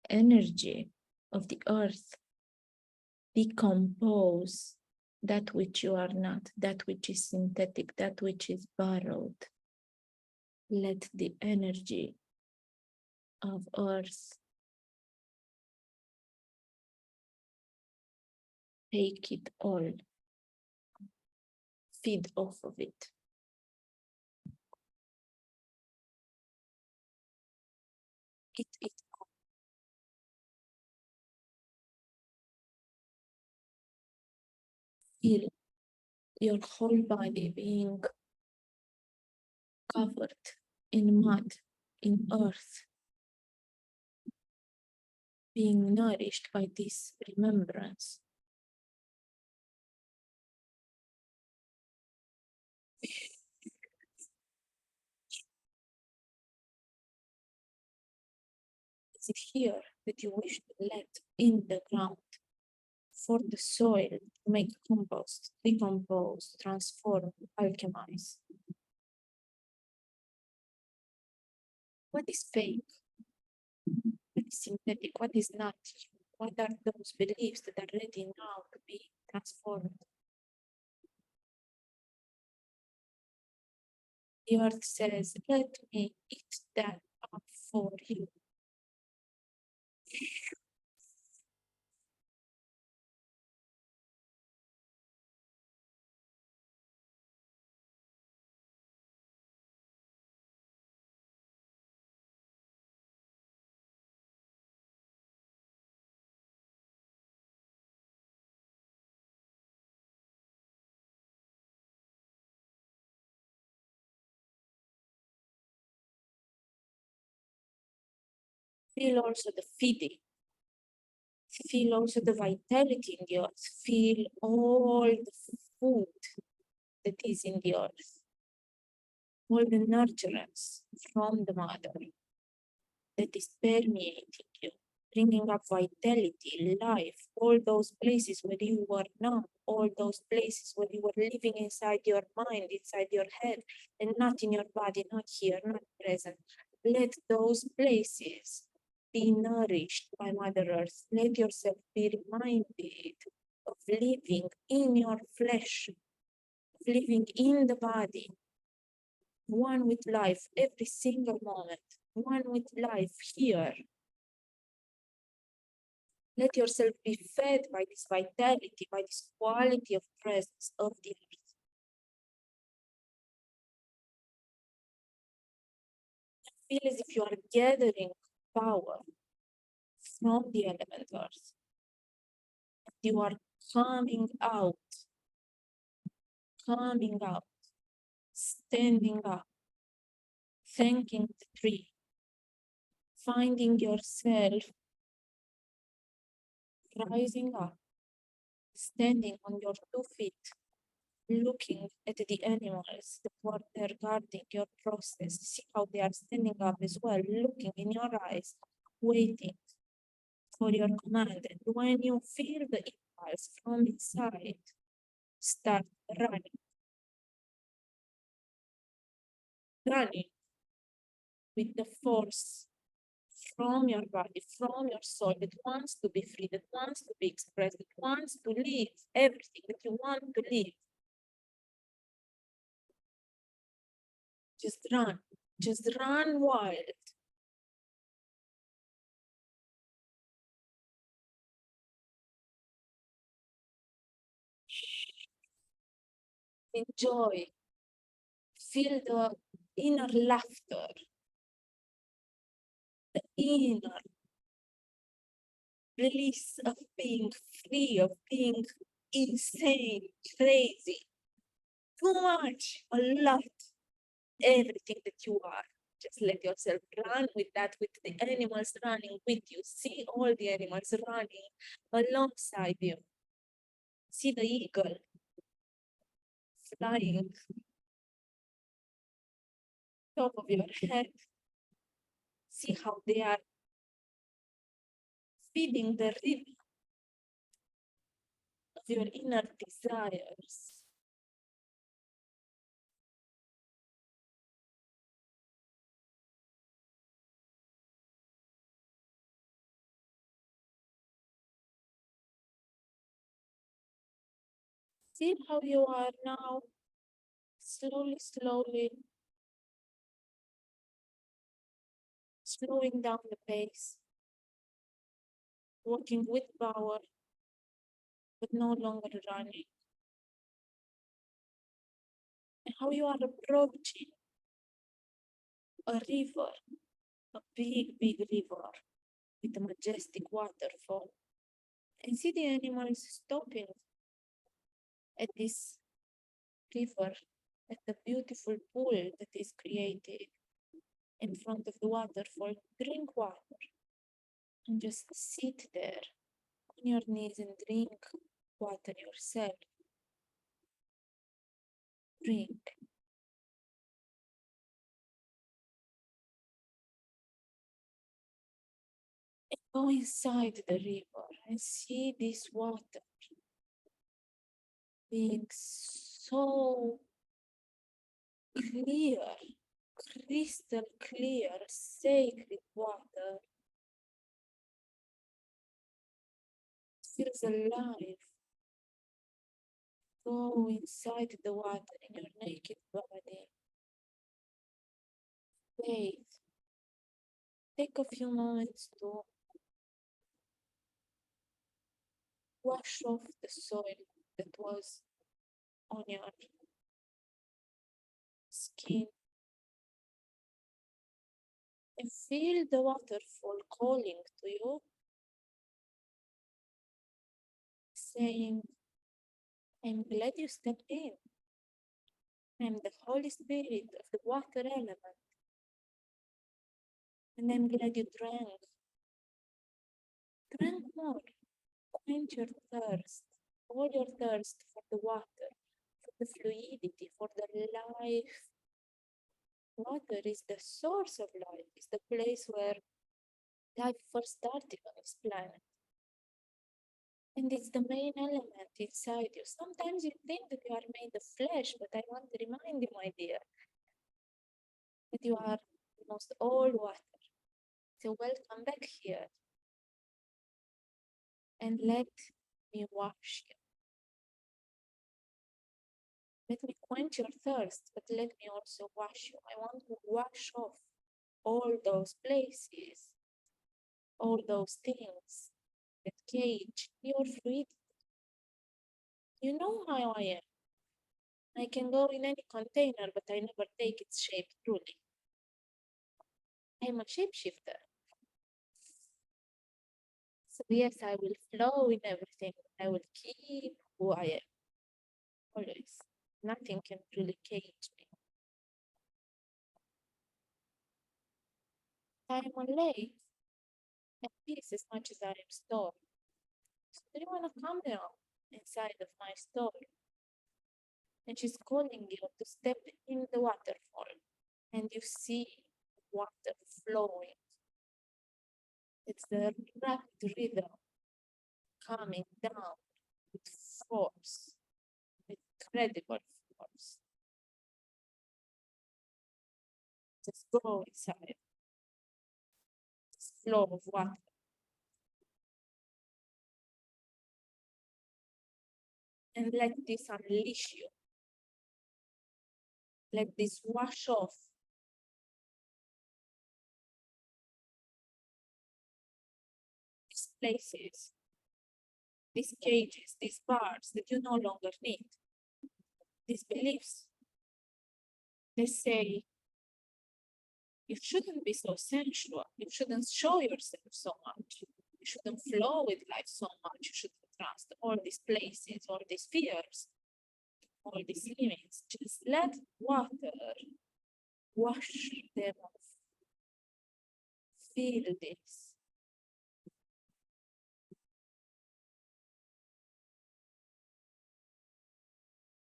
energy of the earth decompose that which you are not, that which is synthetic, that which is borrowed. Let the energy of earth take it all, feed off of it. Eat it. Feel your whole body being covered in mud, in earth, being nourished by this remembrance. Is it here that you wish to let in the ground for the soil to make compost, decompose, transform, alchemize? What is fake? What is synthetic? What is not? What are those beliefs that are ready now to be transformed? The earth says, let me eat that up for you. Feel also the feeding. Feel also the vitality in the earth. Feel all the food that is in the earth. All the nurturance from the mother that is permeating you, bringing up vitality, life, all those places where you were numb, all those places where you were living inside your mind, inside your head, and not in your body, not here, not present. Let those places be nourished by Mother Earth. Let yourself be reminded of living in your flesh, living in the body, one with life every single moment, one with life here. Let yourself be fed by this vitality, by this quality of presence of the earth. Feel as if you are gathering power from the element earth. You are coming out, standing up, thanking the tree, finding yourself rising up, standing on your 2 feet, looking at the animals that were there guarding your process. See how they are standing up as well, looking in your eyes, waiting for your command. And when you feel the impulse from inside, start running. Running with the force from your body, from your soul that wants to be free, that wants to be expressed, that wants to live everything that you want to live. Just run wild. Enjoy. Feel the inner laughter, the inner release of being free, of being insane, crazy, too much, a lot, everything that you are. Just let yourself run with that, with the animals running with you. See all the animals running alongside you. See the eagle flying top of your head. See how they are feeding the rhythm of your inner desires. See how you are now, slowly, slowing down the pace, walking with power, but no longer running. And how you are approaching a river, a big, big river with a majestic waterfall. And see the animals stopping at this river, at the beautiful pool that is created in front of the waterfall. Drink water and just sit there on your knees and drink water yourself. Drink. And go inside the river and see this water being so clear, crystal clear, sacred water. It feels alive. Go inside the water in your naked body. Bathe. Take a few moments to wash off the soil that was on your skin. And feel the waterfall calling to you, saying, I'm glad you stepped in. I'm the Holy Spirit of the water element. And I'm glad you drank. Drink more. Quench your thirst. All your thirst for the water, for the fluidity, for the life. Water is the source of life, is the place where life first started on this planet. And it's the main element inside you. Sometimes you think that you are made of flesh, but I want to remind you, my dear, that you are almost all water. So welcome back here and let me wash you. Let me quench your thirst, but let me also wash you. I want to wash off all those places, all those things that cage your fluidity. You know how I am. I can go in any container, but I never take its shape truly. I'm a shapeshifter. So yes, I will flow in everything. I will keep who I am. Always. Nothing can truly cage me. I am a lake at peace as much as I am stored. So do you want to come now inside of my story? And she's calling you to step in the waterfall. And you see water flowing. It's the rapid rhythm coming down with force, with incredible force. Just go inside this flow of water. And let this unleash you. Let this wash off these places, these cages, these bars that you no longer need, these beliefs. They say you shouldn't be so sensual, you shouldn't show yourself so much, you shouldn't flow with life so much, you shouldn't trust all these places, all these fears, all these limits. Just let water wash them off. Feel this.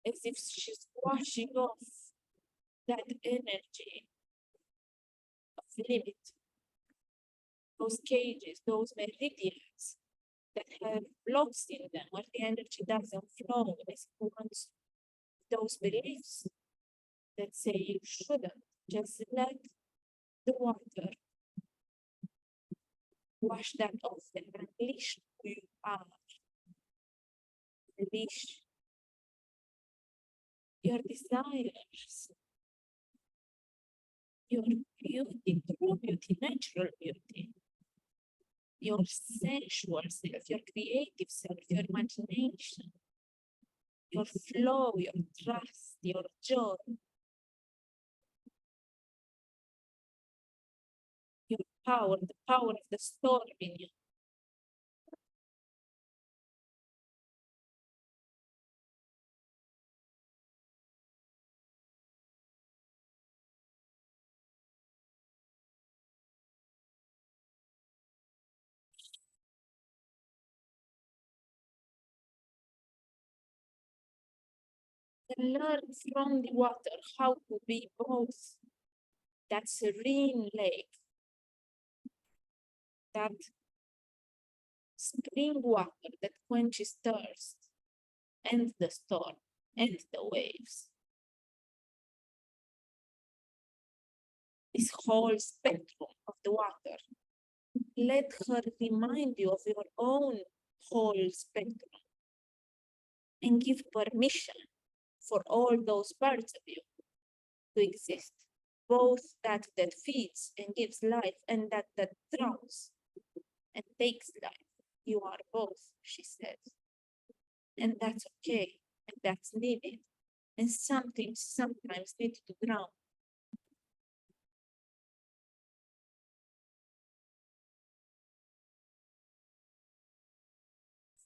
As if she's washing off that energy of limit, those cages, those meridians that have blocks in them where the energy doesn't flow as it wants. Those beliefs that say you shouldn't. Just let the water wash that off and unleash who you are. Unleash your desires, your beauty, true beauty, natural beauty, your sensual self, your creative self, your imagination, your flow, your trust, your joy, your power, the power of the storm in you. And learn from the water how to be both that serene lake, that spring water that quenches thirst, and the storm, and the waves. This whole spectrum of the water. Let her remind you of your own whole spectrum and give permission for all those parts of you to exist. Both that feeds and gives life and that drowns and takes life. You are both, she says. And that's okay, and that's needed. And something sometimes needs to drown.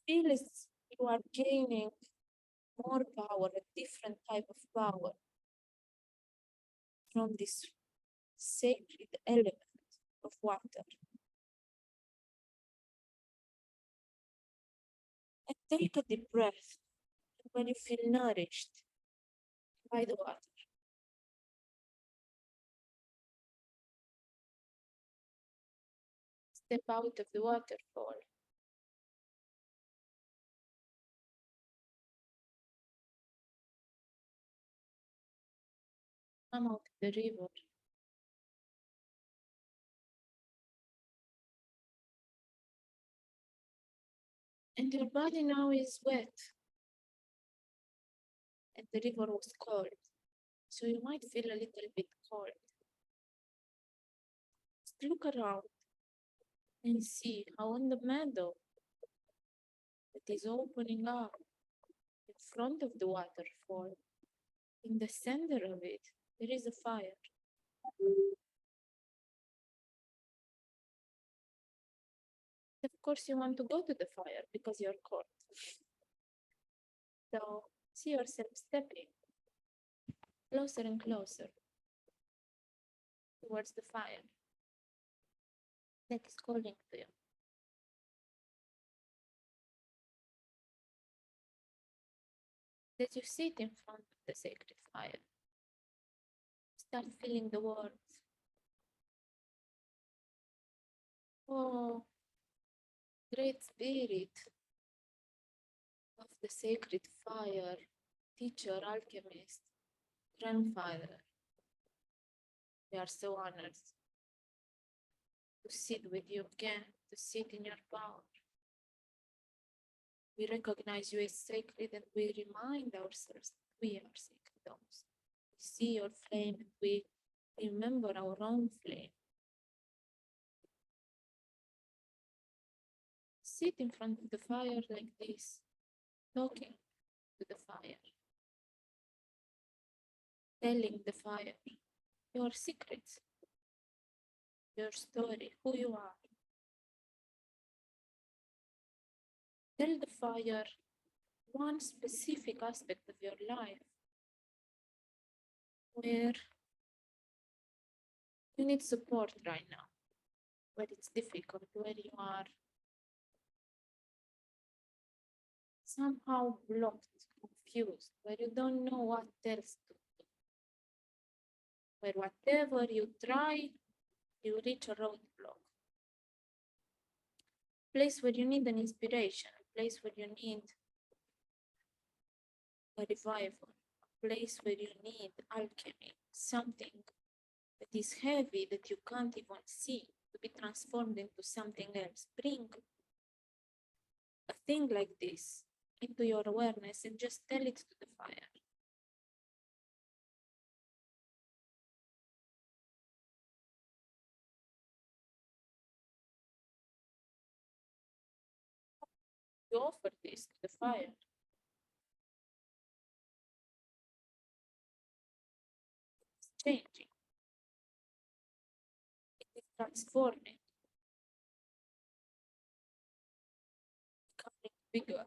Feel as you are gaining more power, a different type of power from this sacred element of water. And take a deep breath when you feel nourished by the water. Step out of the waterfall. Come out of the river. And your body now is wet. And the river was cold. So you might feel a little bit cold. Just look around and see how in the meadow it is opening up in front of the waterfall, in the center of it, there is a fire. Of course, you want to go to the fire because you're cold. So see yourself stepping closer and closer towards the fire that is calling to you. As you sit in front of the sacred fire, start feeling the words. Oh, great spirit of the sacred fire, teacher, alchemist, grandfather, we are so honored to sit with you again, to sit in your power. We recognize you as sacred and we remind ourselves that we are sacred also. We see your flame and we remember our own flame. Sit in front of the fire like this, talking to the fire, telling the fire your secrets, your story, who you are. Tell the fire one specific aspect of your life where you need support right now, where it's difficult, where you are somehow blocked, confused, where you don't know what else to do, where whatever you try, you reach a roadblock. Place where you need an inspiration, a place where you need a revival, a place where you need alchemy, something that is heavy that you can't even see to be transformed into something else. Bring a thing like this into your awareness and just tell it to the fire. You offer this to the fire. It's changing. It is transforming, becoming bigger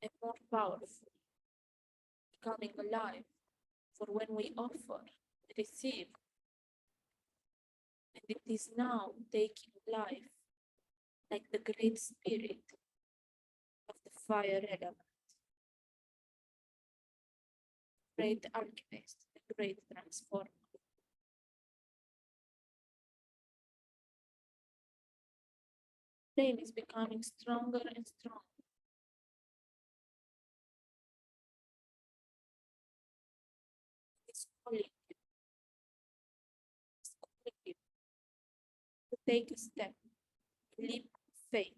and more powerful, becoming alive. For when we offer, receive, and it is now taking life like the great spirit of the fire element, great alchemist, the great transformer. Flame is becoming stronger and stronger. It's calling you, it's calling you to take a step, leap of faith.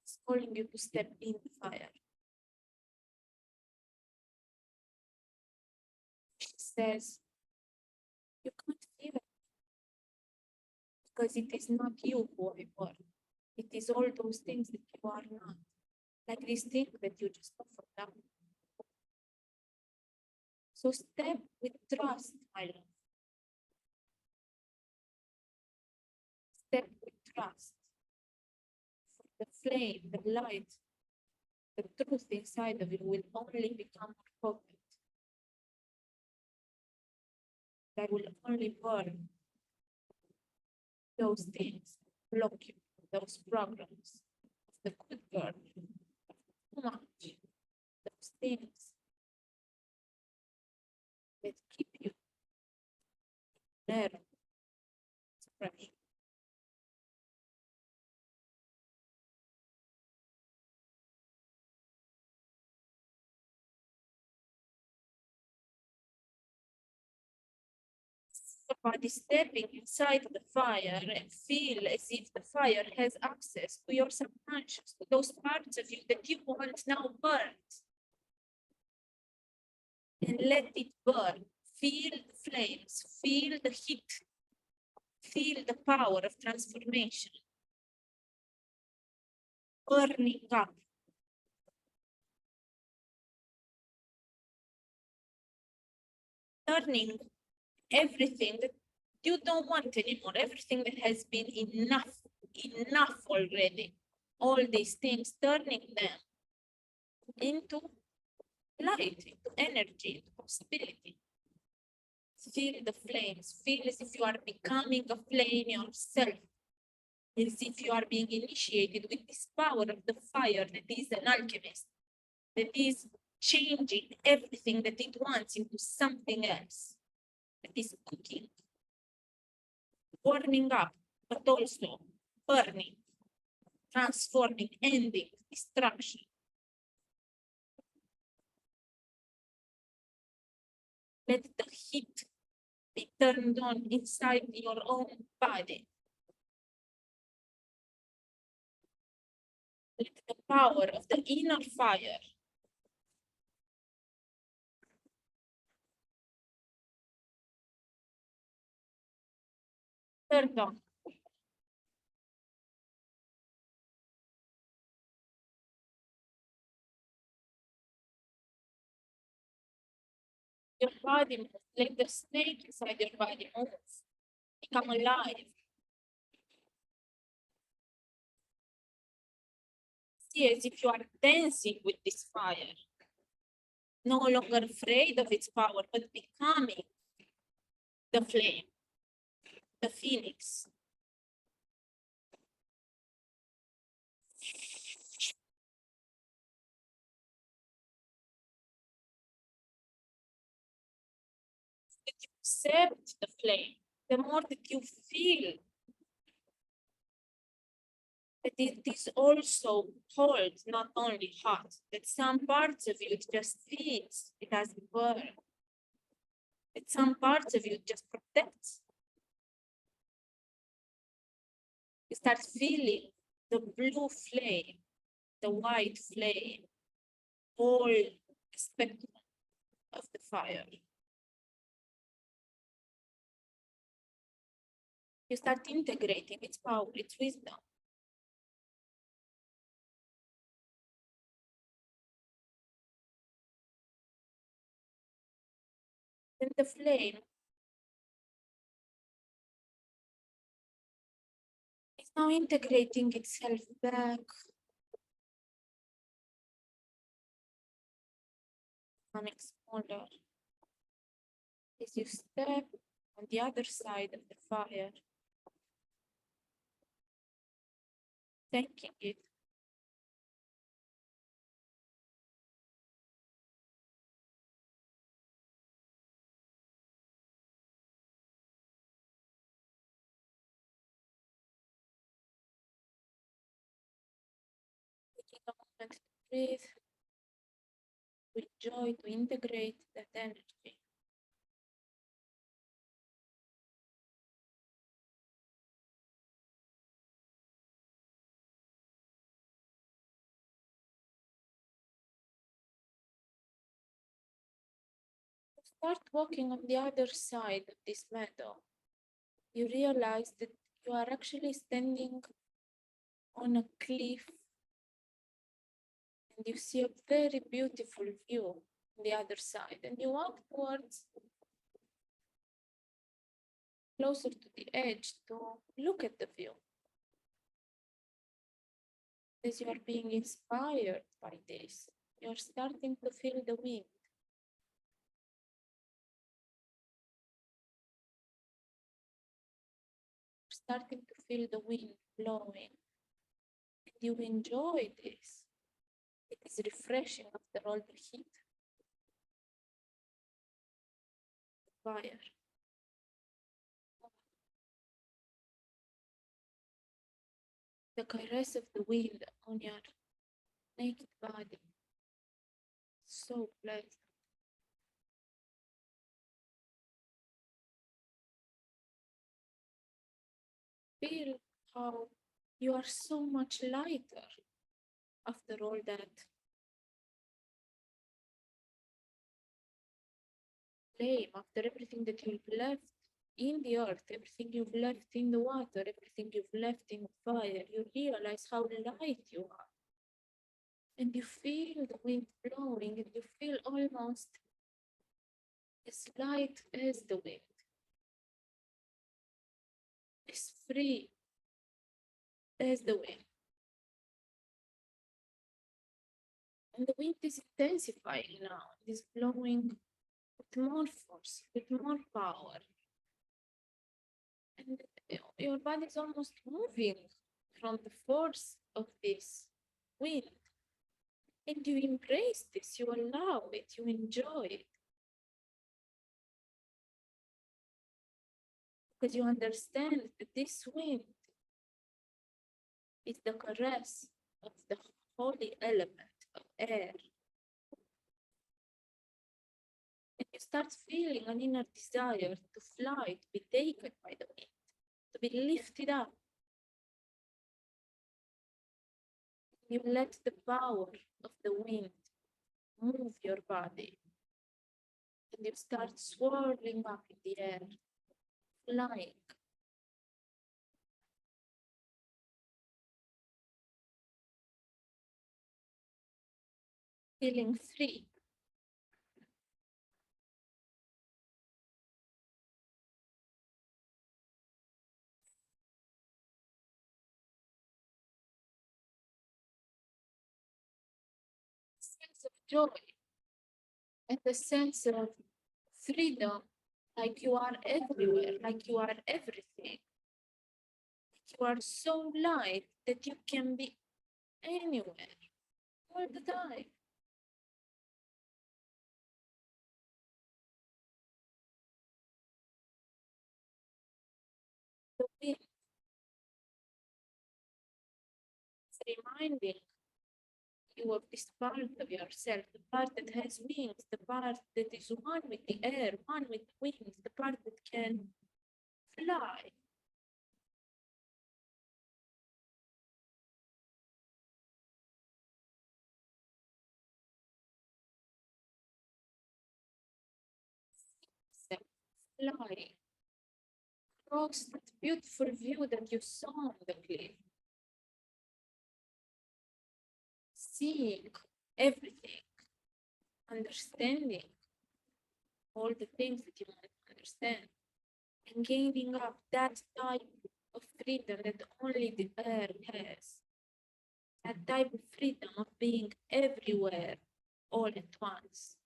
It's calling you to step in the fire. She says, you can't feel it because it is not you who I were. It is all those things that you are not. Like this thing that you just offered down. So step with trust, my love. Step with trust. For the flame, the light, the truth inside of you will only become more potent. That will only burn those things, block you, those programs of the good girl, too much, those things that keep you there. Expression. your body stepping inside the fire and feel as if the fire has access to your subconscious, to those parts of you that you want now burned. And let it burn. Feel the flames, feel the heat, feel the power of transformation. Burning up. Turning everything that you don't want anymore, everything that has been enough already. All these things, turning them into light, into energy, into possibility. Feel the flames, feel as if you are becoming a flame yourself, as if you are being initiated with this power of the fire that is an alchemist, that is changing everything that it wants into something else, that is cooking, warming up, but also burning, transforming, ending, destruction. Let the heat be turned on inside your own body. Let the power of the inner fire turn on. Your body moves, let the snake inside your body move, become alive. See as if you are dancing with this fire, no longer afraid of its power, but becoming the flame, the phoenix. That you accept the flame, the more that you feel that it is also cold, not only hot, that some parts of you it just feeds, it has burn, that some parts of you just protects. You start feeling the blue flame, the white flame, all the spectrum of the fire. You start integrating its power, its wisdom. Then the flame is now integrating itself back, becoming smaller. As you step on the other side of the fire, thanking it. Taking a moment to breathe, with joy, to integrate that energy. Start walking on the other side of this meadow. You realize that you are actually standing on a cliff and you see a very beautiful view on the other side, and you walk towards closer to the edge to look at the view. As you are being inspired by this, you're starting to feel the wind. Starting to feel the wind blowing, and you enjoy this. It is refreshing after all the heat. Fire. The caress of the wind on your naked body. So pleasant. feel how you are so much lighter after all that blame, after everything that you've left in the earth, everything you've left in the water, everything you've left in the fire, you realize how light you are. And you feel the wind blowing, and you feel almost as light as the wind, as free as the wind. And the wind is intensifying now, it is blowing with more force, with more power. And your body is almost moving from the force of this wind. And you embrace this, you allow it, you enjoy it. Because you understand that this wind is the caress of the holy element of air. And you start feeling an inner desire to fly, to be taken by the wind, to be lifted up. You let the power of the wind move your body. And you start swirling up in the air, flying. Feeling free. Sense of joy and the sense of freedom, like you are everywhere, like you are everything. You are so light that you can be anywhere all the time. The wind is reminding you of this part of yourself, the part that has wings, the part that is one with the air, one with the wind, the part that can fly. Flying across that beautiful view that you saw on the cliff. Seeing everything, understanding all the things that you want to understand, and gaining up that type of freedom that only the air has. That type of freedom of being everywhere all at once.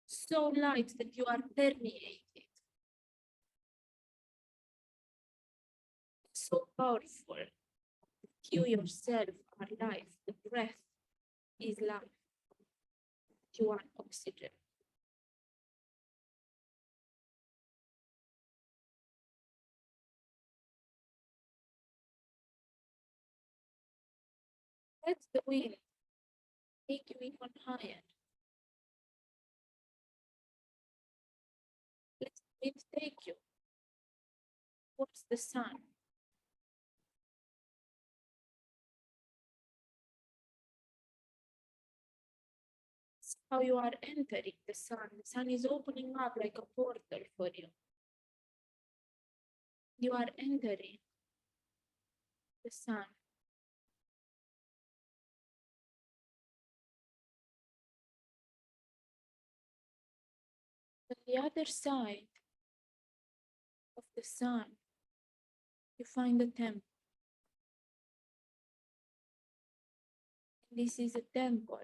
So light that you are permeated. So powerful. You yourself are life. The breath is life. You are oxygen. Let the wind take you even higher. Let the wind take you towards the sun. It's how you are entering the sun. The sun is opening up like a portal for you. You are entering the sun. On the other side of the sun, you find a temple. This is a temple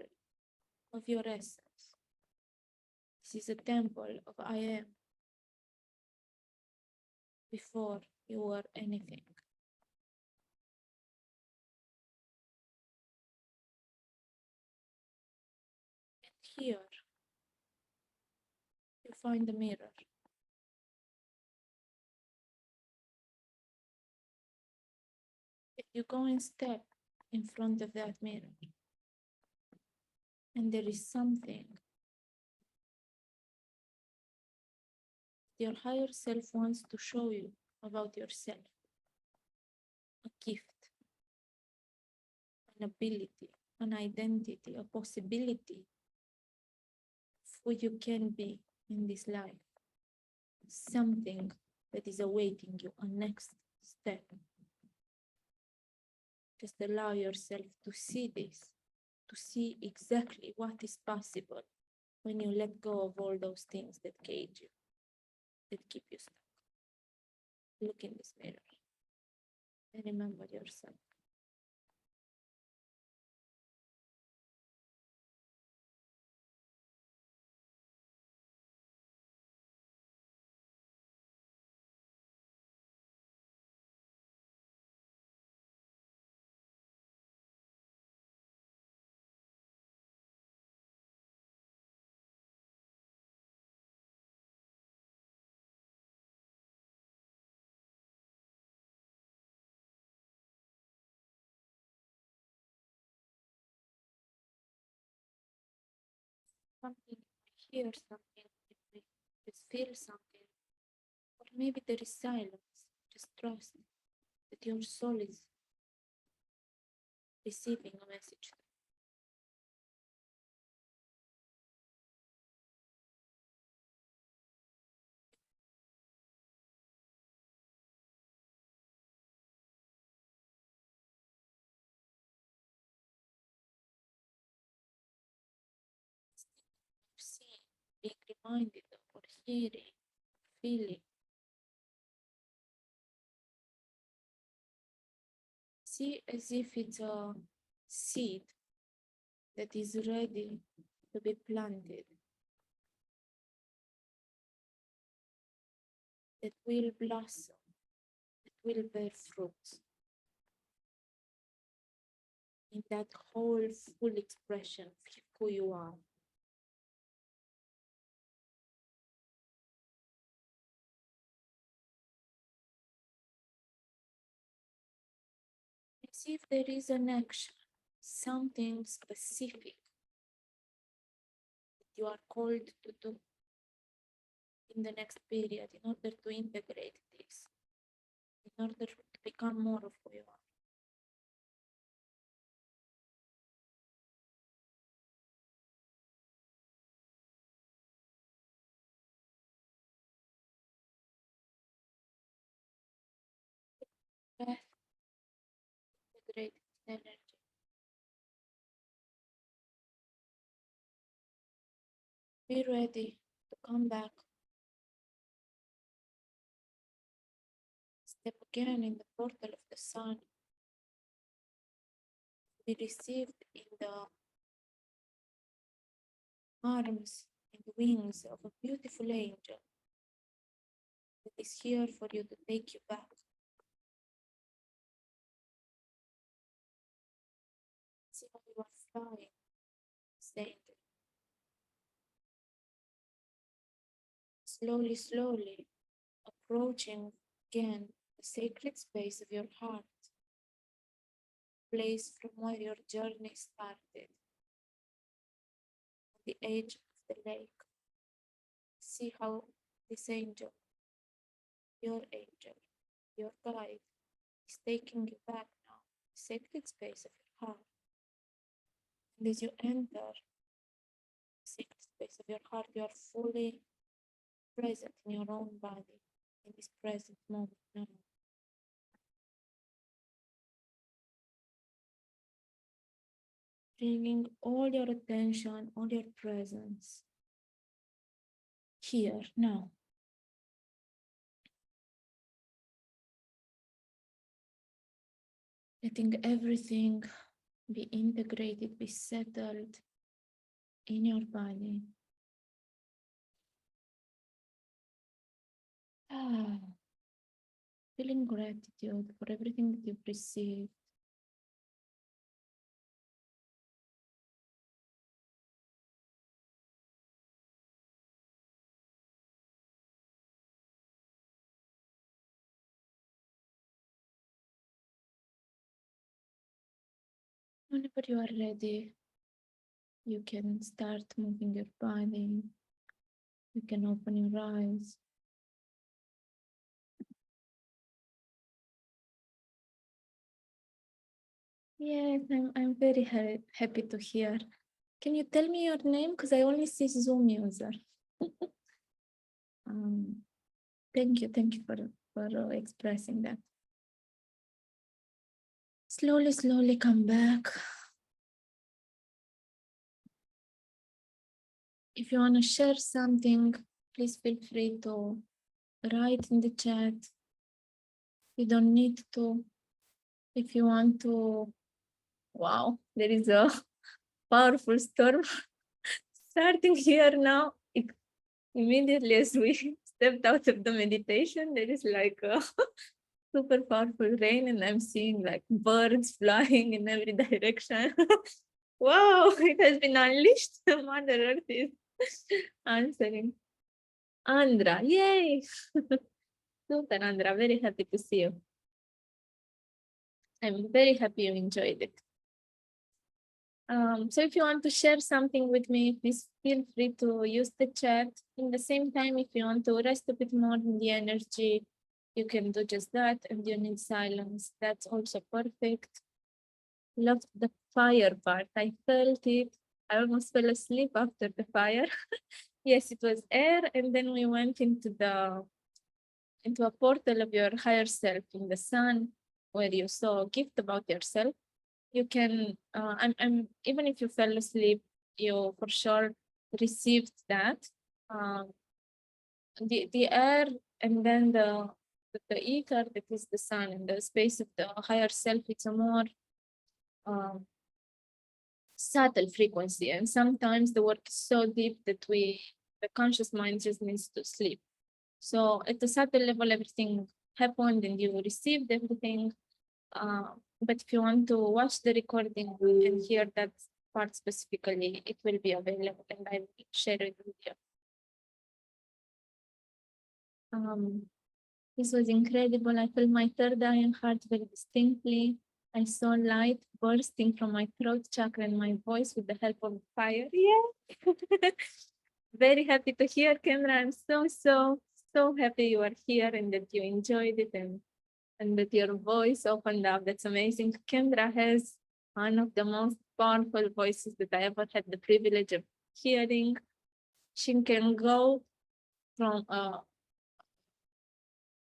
of your essence. This is a temple of I am. Before you were anything. And here, you find a mirror. If you go and step in front of that mirror, and there is something your higher self wants to show you, about yourself, a gift, an ability, an identity, a possibility of who you can be in this life, something that is awaiting you, a next step. Just allow yourself to see this, to see exactly what is possible when you let go of all those things that cage you, that keep you stuck. Look in this mirror and remember yourself. Something, hear something, just feel something, or maybe there is silence. Just trust that your soul is receiving a message. Seeing, being reminded of, or hearing, feeling. See as if it's a seed that is ready to be planted, that will blossom, that will bear fruit in that whole full expression of who you are. See if there is an action, something specific that you are called to do in the next period in order to integrate this, in order to become more of who you are. Breath, integrate energy. Be ready to come back. Step again in the portal of the sun. Be received in the arms and wings of a beautiful angel that is here for you to take you back. See how you are flying, this angel. Slowly, slowly, approaching again the sacred space of your heart, place from where your journey started, on the edge of the lake. See how this angel, your guide, is taking you back now, the sacred space of your heart. And as you enter the sacred space of your heart, you are fully present in your own body, in this present moment now. Bringing all your attention, all your presence here now. Letting everything be integrated, be settled in your body. Feeling gratitude for everything that you've received. Whenever you are ready, you can start moving your body. You can open your eyes. Yes, I'm very happy to hear. Can you tell me your name? Because I only see Zoom user. um, thank you for expressing that. Slowly come back. If you want to share something, please feel free to write in the chat. You don't need to. If you want to, wow, there is a powerful storm starting here now. Immediately as we stepped out of the meditation, there is like a super powerful rain, and I'm seeing like birds flying in every direction. Wow, it has been unleashed. Mother Earth is answering. Andra, yay! Super, Andra, very happy to see you. I'm very happy you enjoyed it. So if you want to share something with me, please feel free to use the chat. In the same time, if you want to rest a bit more in the energy, you can do just that. And you need silence, that's also perfect. Loved the fire part. I felt it. I almost fell asleep after the fire. Yes, it was air, and then we went into a portal of your higher self in the sun, where you saw a gift about yourself. You can, even if you fell asleep, you for sure received that. The air, and then the ether, that is the sun, and the space of the higher self, it's a more um, subtle frequency. And sometimes the work is so deep that the conscious mind just needs to sleep. So at the subtle level, everything happened and you received everything. But if you want to watch the recording and hear that part specifically, it will be available and I will share it with you. This was incredible. I felt my third eye and heart very distinctly. I saw light bursting from my throat chakra and my voice with the help of fire. Yeah. Very happy to hear, Kendra. I'm so happy you are here and that you enjoyed it and that your voice opened up. That's amazing. Kendra has one of the most powerful voices that I ever had the privilege of hearing. She can go from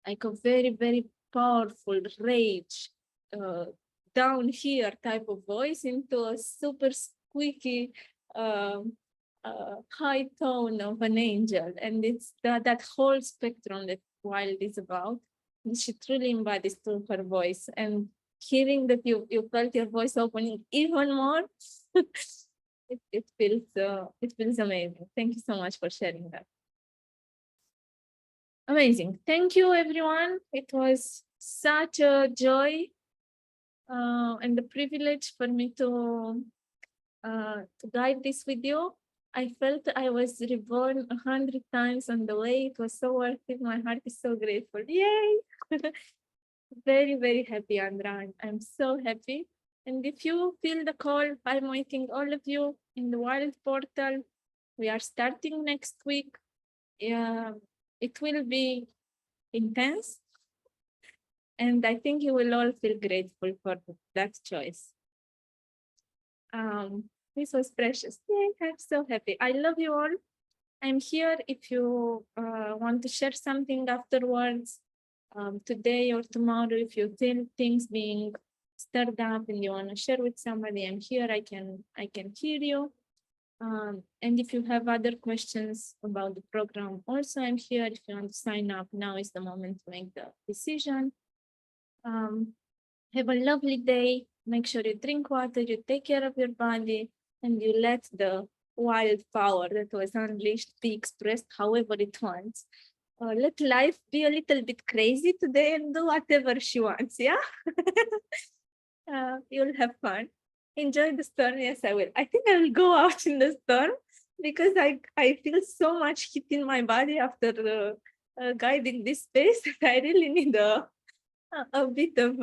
like a very powerful rage uh, down here type of voice into a super squeaky high tone of an angel, and it's that whole spectrum that Wild is about. And she truly embodies through her voice, and hearing that you felt your voice opening even more, it feels amazing. Thank you so much for sharing that. Amazing. Thank you, everyone. It was such a joy and a privilege for me to guide this video. I felt I was reborn 100 times on the way. It was so worth it. My heart is so grateful. Yay! Very happy, Andra. I'm so happy. And if you feel the call, I'm waiting all of you in the Wild portal. We are starting next week. Yeah, it will be intense. And I think you will all feel grateful for that choice. This was precious. Yay, I'm so happy. I love you all. I'm here if you want to share something afterwards, today or tomorrow. If you feel things being stirred up and you want to share with somebody, I'm here. I can hear you. And if you have other questions about the program, also I'm here. If you want to sign up, now is the moment to make the decision. Have a lovely day. Make sure you drink water, you take care of your body, and you let the wild power that was unleashed be expressed however it wants. Let life be a little bit crazy today and do whatever she wants, yeah? You'll have fun. Enjoy the storm. Yes, I will. I think I will go out in the storm because I feel so much heat in my body after guiding this space that I really need a bit of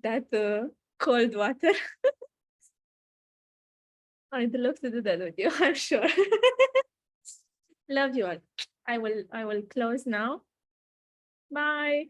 that cold water. I'd love to do that with you, I'm sure. Love you all. I will close now. Bye.